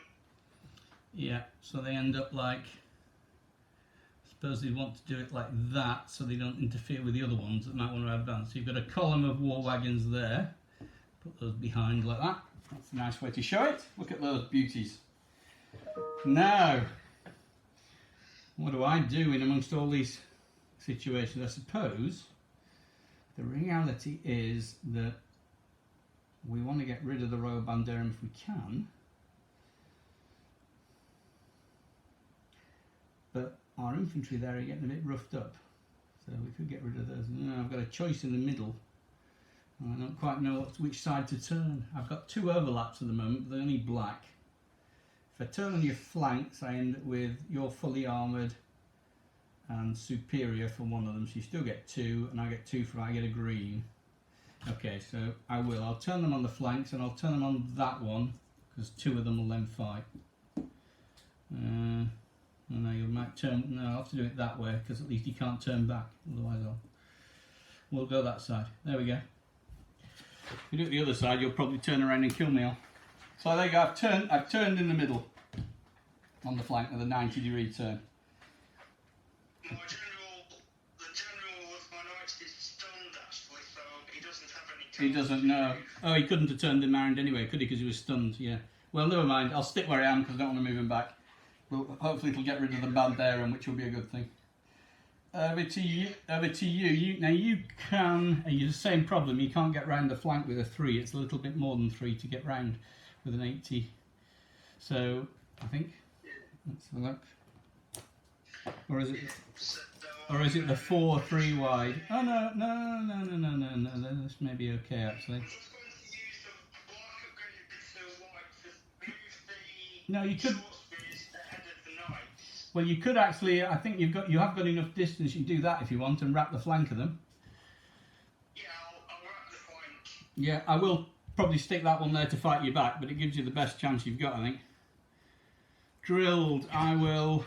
Yeah, so they end up like, I suppose they want to do it like that so they don't interfere with the other ones that might want to advance. So you've got a column of war wagons there. Put those behind like that. That's a nice way to show it. Look at those beauties. Now, what do I do in amongst all these situations? I suppose the reality is that we want to get rid of the Royal Banderum if we can, but our infantry there are getting a bit roughed up, so we could get rid of those. No, I've got a choice in the middle. I don't quite know which side to turn. I've got 2 overlaps at the moment, but they're only black. If I turn on your flanks, I end up with your fully armoured and superior for one of them, so you still get 2, and I get 2 for I get a green. Okay, so I will. I'll turn them on the flanks, and I'll turn them on that one, because 2 of them will then fight. No, you might turn. No, I'll have to do it that way, because at least you can't turn back. Otherwise, we'll go that side. There we go. If you do it the other side, you'll probably turn around and kill me all. So there you go. I've turned in the middle on the flank with a 90-degree turn. The general of my knights is stunned actually, so he doesn't have any. He doesn't know. Oh, he couldn't have turned him around anyway, could he? Because he was stunned. Yeah. Well, never mind. I'll stick where I am because I don't want to move him back. Well, hopefully it'll get rid of the Banderum, which will be a good thing. Over to you. Now you can. You have the same problem. You can't get round the flank with a 3. It's a little bit more than 3 to get round with an 80. So I think. Let's have a look. Or is it the 4 3 wide? Oh no. This may be okay actually. No, you could. Well, you could actually. I think you have got enough distance. You can do that if you want and wrap the flank of them. Yeah, I'll wrap the flank. Yeah, I will probably stick that one there to fight you back, but it gives you the best chance you've got, I think. Drilled. I will.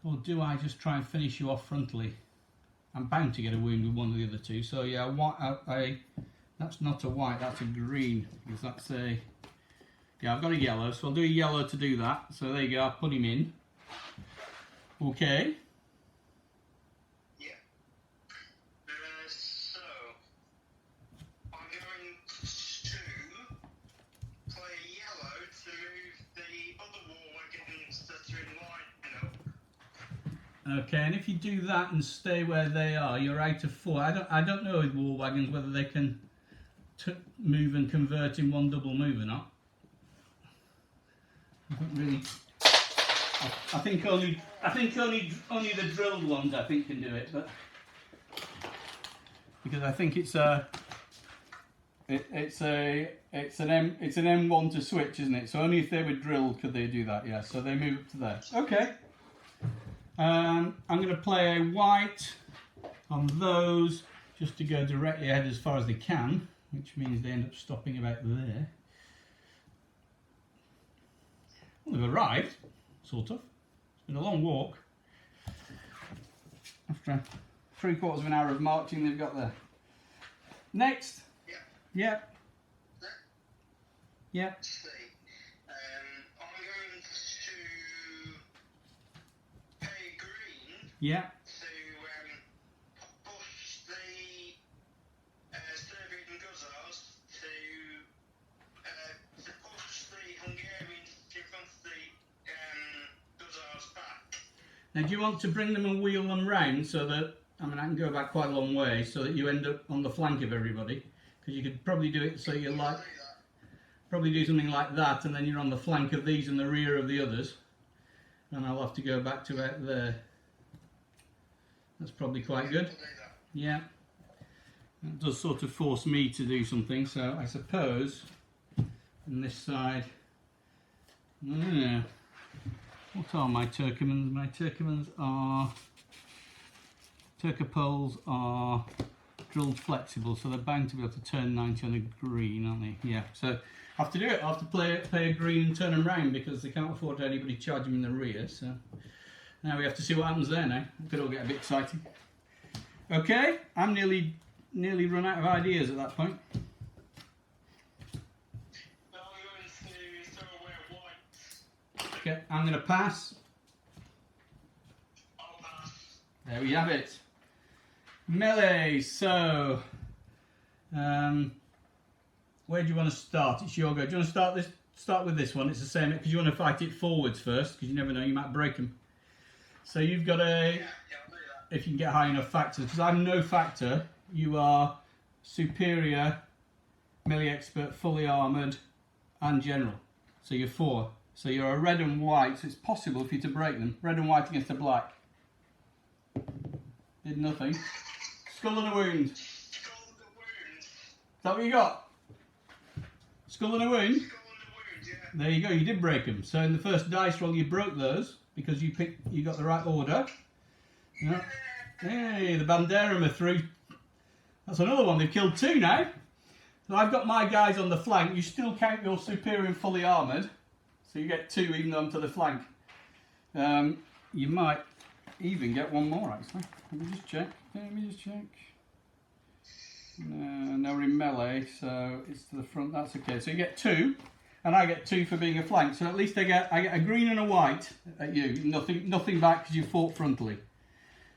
Or do I just try and finish you off frontally? I'm bound to get a wound with one of the other 2. So yeah, that's not a white, that's a green. Because that's a... Yeah, I've got a yellow, so I'll do a yellow to do that. So there you go, I'll put him in. Okay. Yeah. So, I'm going to play yellow to move the other war wagons that are in line. Okay, and if you do that and stay where they are, you're out of 4. I don't know with war wagons whether they can move and convert in one double move or not. I don't really. I think only the drilled ones I think can do it, but because I think it's an M1 to switch, isn't it? So only if they were drilled could they do that. Yeah. So they move up to there. Okay. I'm going to play a white on those just to go directly ahead as far as they can, which means they end up stopping about there. Well, they've arrived, sort of. It's been a long walk. After 3/4 of an hour of marching, they've got there. Next. Yeah. Yeah. Let's see. I'm going to pay green. Yeah. To push the Serbian Guzars to push the Hungarians in front of the Guzars back. Now, do you want to bring them and wheel them round so that, I mean, I can go back quite a long way so that you end up on the flank of everybody? Because you could probably do it so you like, probably do something like that, and then you're on the flank of these and the rear of the others. And I'll have to go back to out there. That's probably quite good. Yeah. That does sort of force me to do something, so I suppose on this side. What are my Turkomans? My Turkomans are, Turkopoles are drilled flexible, so they're bound to be able to turn 90 on a green, aren't they? Yeah, so I have to do it. I have to play a green and turn them round because they can't afford anybody charging in the rear. So now we have to see what happens there now. It could all get a bit exciting. Okay, I'm nearly run out of ideas at that point. Okay, I'm going to pass. I'll pass. There we have it. Melee. So, where do you want to start? It's your go. Do you want to start with this one? It's the same because you want to fight it forwards first because you never know, you might break them. So you've got a. Yeah, I'll do that. If you can get high enough factors, because I'm no factor. You are superior, melee expert, fully armoured, and general. So you're 4. So you're a red and white, so it's possible for you to break them. Red and white against a black. Did nothing. Skull and a wound. Skull and a wound. Is that what you got? Skull and a wound? Skull and a wound, yeah. There you go, you did break them. So in the first dice roll you broke those because you got the right order. Yeah. Hey, the Banderum are through. That's another one, they've killed 2 now. So I've got my guys on the flank. You still count your superior and fully armoured. So you get 2 even though I'm to the flank. You might even get 1 more actually. Let me just check. No, we're in melee, so it's to the front. That's okay. So you get 2, and I get 2 for being a flank. So at least I get a green and a white at you. Nothing back because you fought frontally.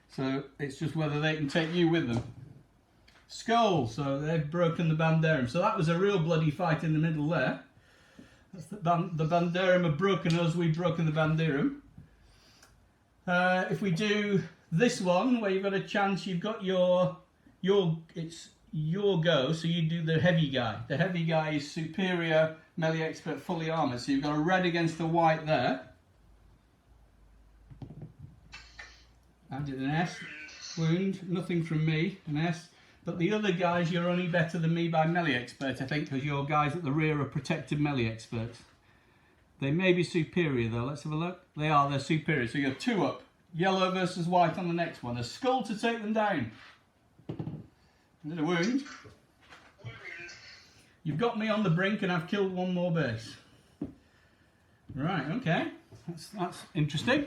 So it's just whether they can take you with them. Skull. So they've broken the Banderum. So that was a real bloody fight in the middle there. That's the Banderum have broken us. We've broken the Banderum. If we do this one, where you've got a chance, you've got it's your go, so you do the heavy guy. The heavy guy is superior, melee expert, fully armoured. So you've got a red against the white there. I did an S. Wound. Nothing from me. An S. But the other guys, you're only better than me by melee expert, I think, because your guys at the rear are protected melee experts. They may be superior though. Let's have a look. They're superior. So you're 2 up. Yellow versus white on the next one. A skull to take them down. Is it a wound? You've got me on the brink and I've killed 1 more base. Right, okay. That's interesting.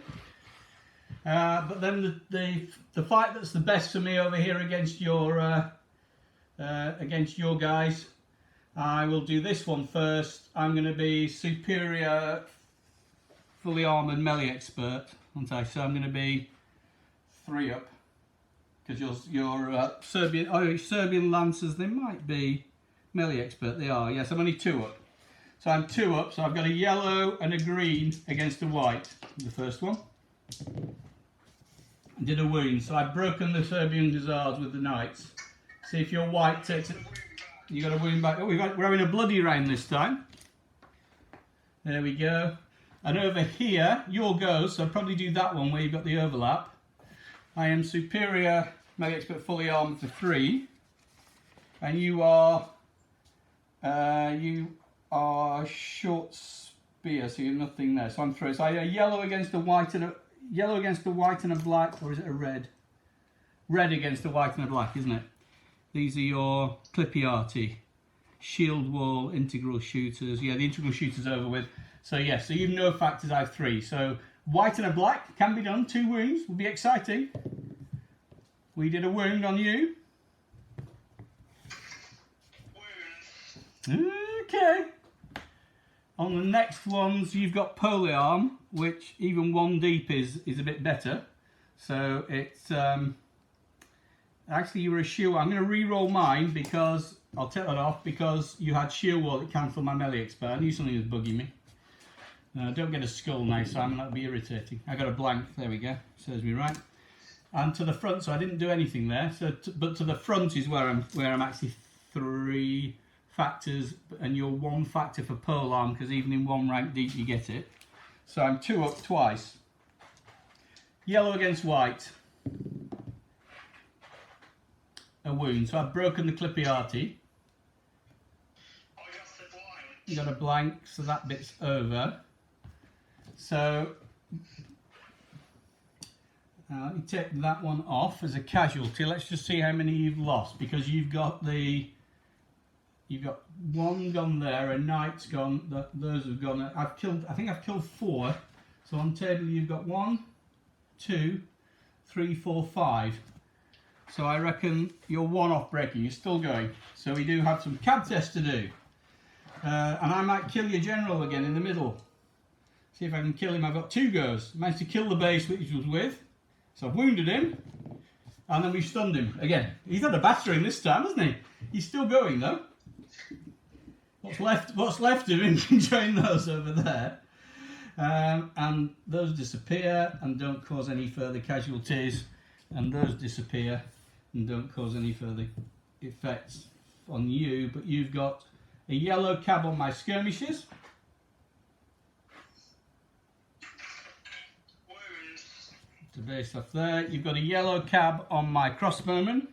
But then the fight that's the best for me over here against your guys, I will do this one first. I'm going to be superior, fully armoured melee expert, aren't I? So I'm going to be 3 up because your Serbian Lancers, they might be melee expert. They are. Yes, I'm only 2 up. So I'm 2 up. So I've got a yellow and a green against a white. The first one. I did a wound, so I've broken the Serbian Hussars with the knights. See if your white takes it. You got a wound back. Oh, we're having a bloody round this time. There we go. And over here, your go, so I'll probably do that one where you've got the overlap. I am superior, mega expert fully armed for 3. And you are short spear, so you're nothing there. So I'm through. So I yellow against a white and a black, or is it a red? Red against a white and a black, isn't it? These are your clippy arty, shield wall, integral shooters. Yeah, the integral shooters over with. So yeah, so you've no factors. I have 3. So white and a black can be done. 2 wounds will be exciting. We did a wound on you. Okay. On the next ones, you've got polearm, which even 1 deep is a bit better. So it's actually you were a shield. I'm going to re-roll mine because I'll take that off because you had shield wall that cancelled my melee expert. I knew something was bugging me. Don't get a skull now, Simon. That'd be irritating. I got a blank. There we go. Serves me right. And to the front, so I didn't do anything there. So, but to the front is where I'm actually 3 factors, and you're 1 factor for polearm because even in 1 rank deep you get it. So I'm 2 up twice. Yellow against white. A wound. So I've broken the clippy arty. You got a blank, so that bit's over. So let me take that one off as a casualty. Let's just see how many you've lost, because you've got 1 gone there, a knight's gone. Those have gone. I think I've killed 4. So on table you've got 1, 2, 3, 4, 5. So I reckon you're 1 off breaking. You're still going. So we do have some cab tests to do. And I might kill your general again in the middle. See if I can kill him. I've got 2 goes. Managed to kill the base which he was with. So I've wounded him. And then we've stunned him again. He's had a battering this time, hasn't he? He's still going though. What's left of him can join those over there. And those disappear and don't cause any further casualties. And those disappear and don't cause any further effects on you. But you've got a yellow cab on my skirmishes. To base off there. You've got a yellow cab on my crossbowmen.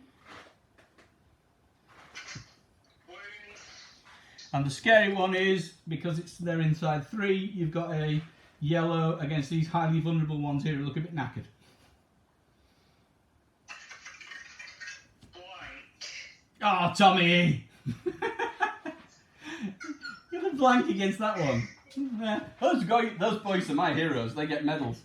And the scary one is, because they're inside 3, you've got a yellow against these highly vulnerable ones here who look a bit knackered. Oh, Tommy! You're the blank against that one. Those boys are my heroes. They get medals.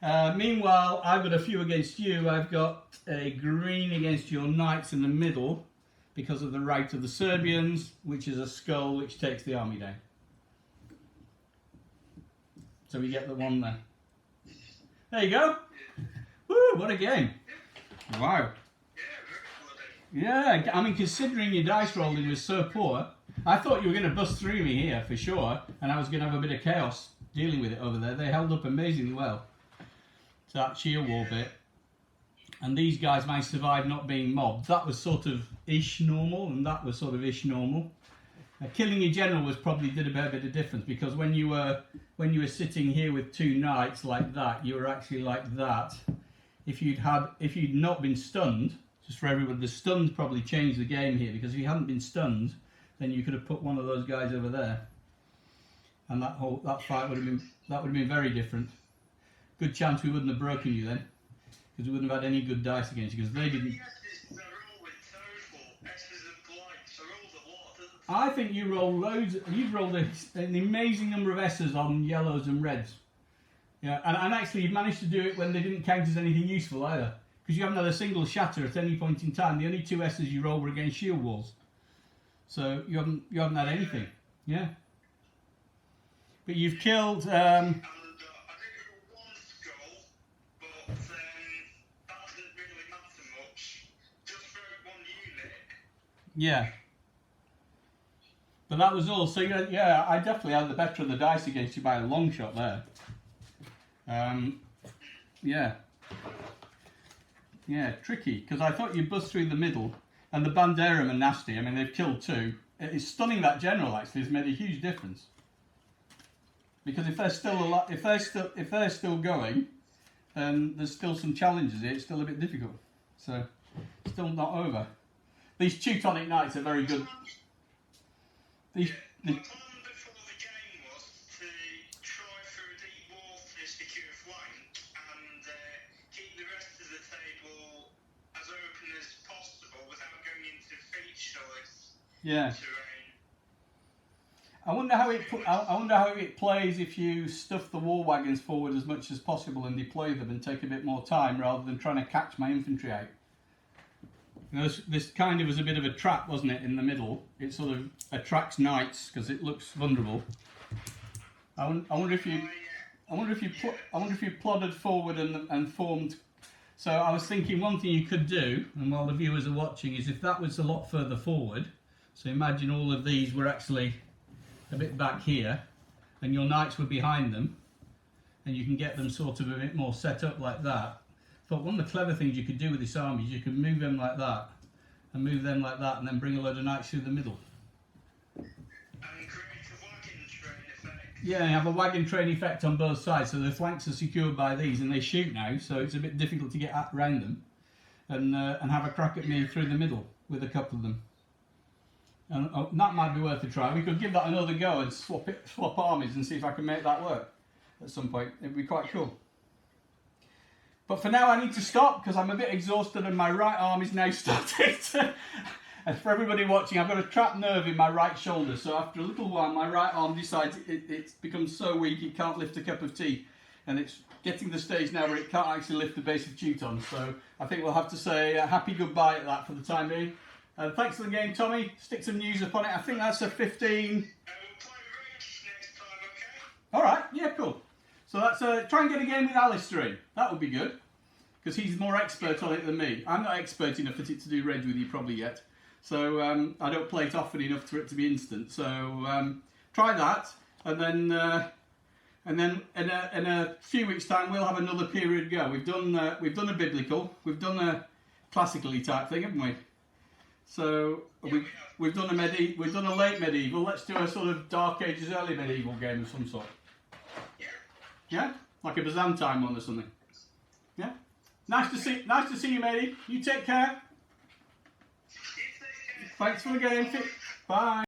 Meanwhile, I've got a few against you. I've got a green against your knights in the middle because of the right of the Serbians, which is a skull which takes the army down. So we get the 1 there. There you go. Woo, what a game. Wow. Yeah, I mean, considering your dice rolling was so poor, I thought you were going to bust through me here for sure, and I was going to have a bit of chaos dealing with it over there. They held up amazingly well. So that shield wall bit. And these guys might survive not being mobbed. That was sort of ish normal, and that was sort of ish normal. Killing your general was probably did a bit of difference, because when you were sitting here with 2 knights like that, you were actually like that. If you'd not been stunned, just for everyone, the stuns probably changed the game here, because if you hadn't been stunned, then you could have put one of those guys over there, and that fight would have been very different. Good chance we wouldn't have broken you then, because we wouldn't have had any good dice against you, because they didn't. I think you roll loads. You've rolled an amazing number of S's on yellows and reds. Yeah, and actually you've managed to do it when they didn't count as anything useful either, because you haven't had a single shatter at any point in time. The only 2 S's you rolled were against shield walls, so you haven't had anything. Yeah, but you've killed. Yeah. But that was all. So yeah, I definitely had the better of the dice against you by a long shot there. Yeah. Yeah, tricky, because I thought you'd bust through the middle, and the Banderam are nasty. I mean, they've killed 2. It's stunning that general, actually, has made a huge difference. Because if they're still alive, if they're still going, then there's still some challenges here. It's still a bit difficult. So still not over. These Teutonic Knights are very good. My plan before the game was to try for a deep wall to secure flank and keep the rest of the table as open as possible without going into featureless terrain. I wonder how it plays if you stuff the war wagons forward as much as possible and deploy them and take a bit more time rather than trying to catch my infantry out. You know, this kind of was a bit of a trap, wasn't it, in the middle? It sort of attracts knights because it looks vulnerable. I wonder if you plodded forward and formed. So I was thinking one thing you could do, and while the viewers are watching, is if that was a lot further forward. So imagine all of these were actually a bit back here, and your knights were behind them, and you can get them sort of a bit more set up like that. But one of the clever things you could do with this army is you could move them like that, and move them like that, and then bring a load of knights through the middle. And create a wagon train effect. Yeah, you have a wagon train effect on both sides, so the flanks are secured by these, and they shoot now, so it's a bit difficult to get around them, and have a crack at me through the middle with a couple of them. And that might be worth a try. We could give that another go and swap armies and see if I can make that work at some point. It'd be quite cool. But for now, I need to stop because I'm a bit exhausted and my right arm is now starting to... And for everybody watching, I've got a trapped nerve in my right shoulder. So after a little while, my right arm decides it's become so weak it can't lift a cup of tea. And it's getting to the stage now where it can't actually lift the base of Teutons. So I think we'll have to say a happy goodbye at that for the time being. Thanks for the game, Tommy. Stick some news up on it. I think that's a 15. We'll play race next time, okay? All right, yeah, cool. So that's try and get a game with Alistair in. That would be good, because he's more expert on it than me. I'm not expert enough at it to do reg with you probably yet. So I don't play it often enough for it to be instant. So try that, and then in a few weeks' time we'll have another period go. We've done a biblical, we've done a classically type thing, haven't we? So we've done a late medieval. Let's do a sort of Dark Ages, early medieval game of some sort. Yeah, like a Byzantine one or something. Yeah, nice to see you, matey. You take care. Thanks for the game. Bye.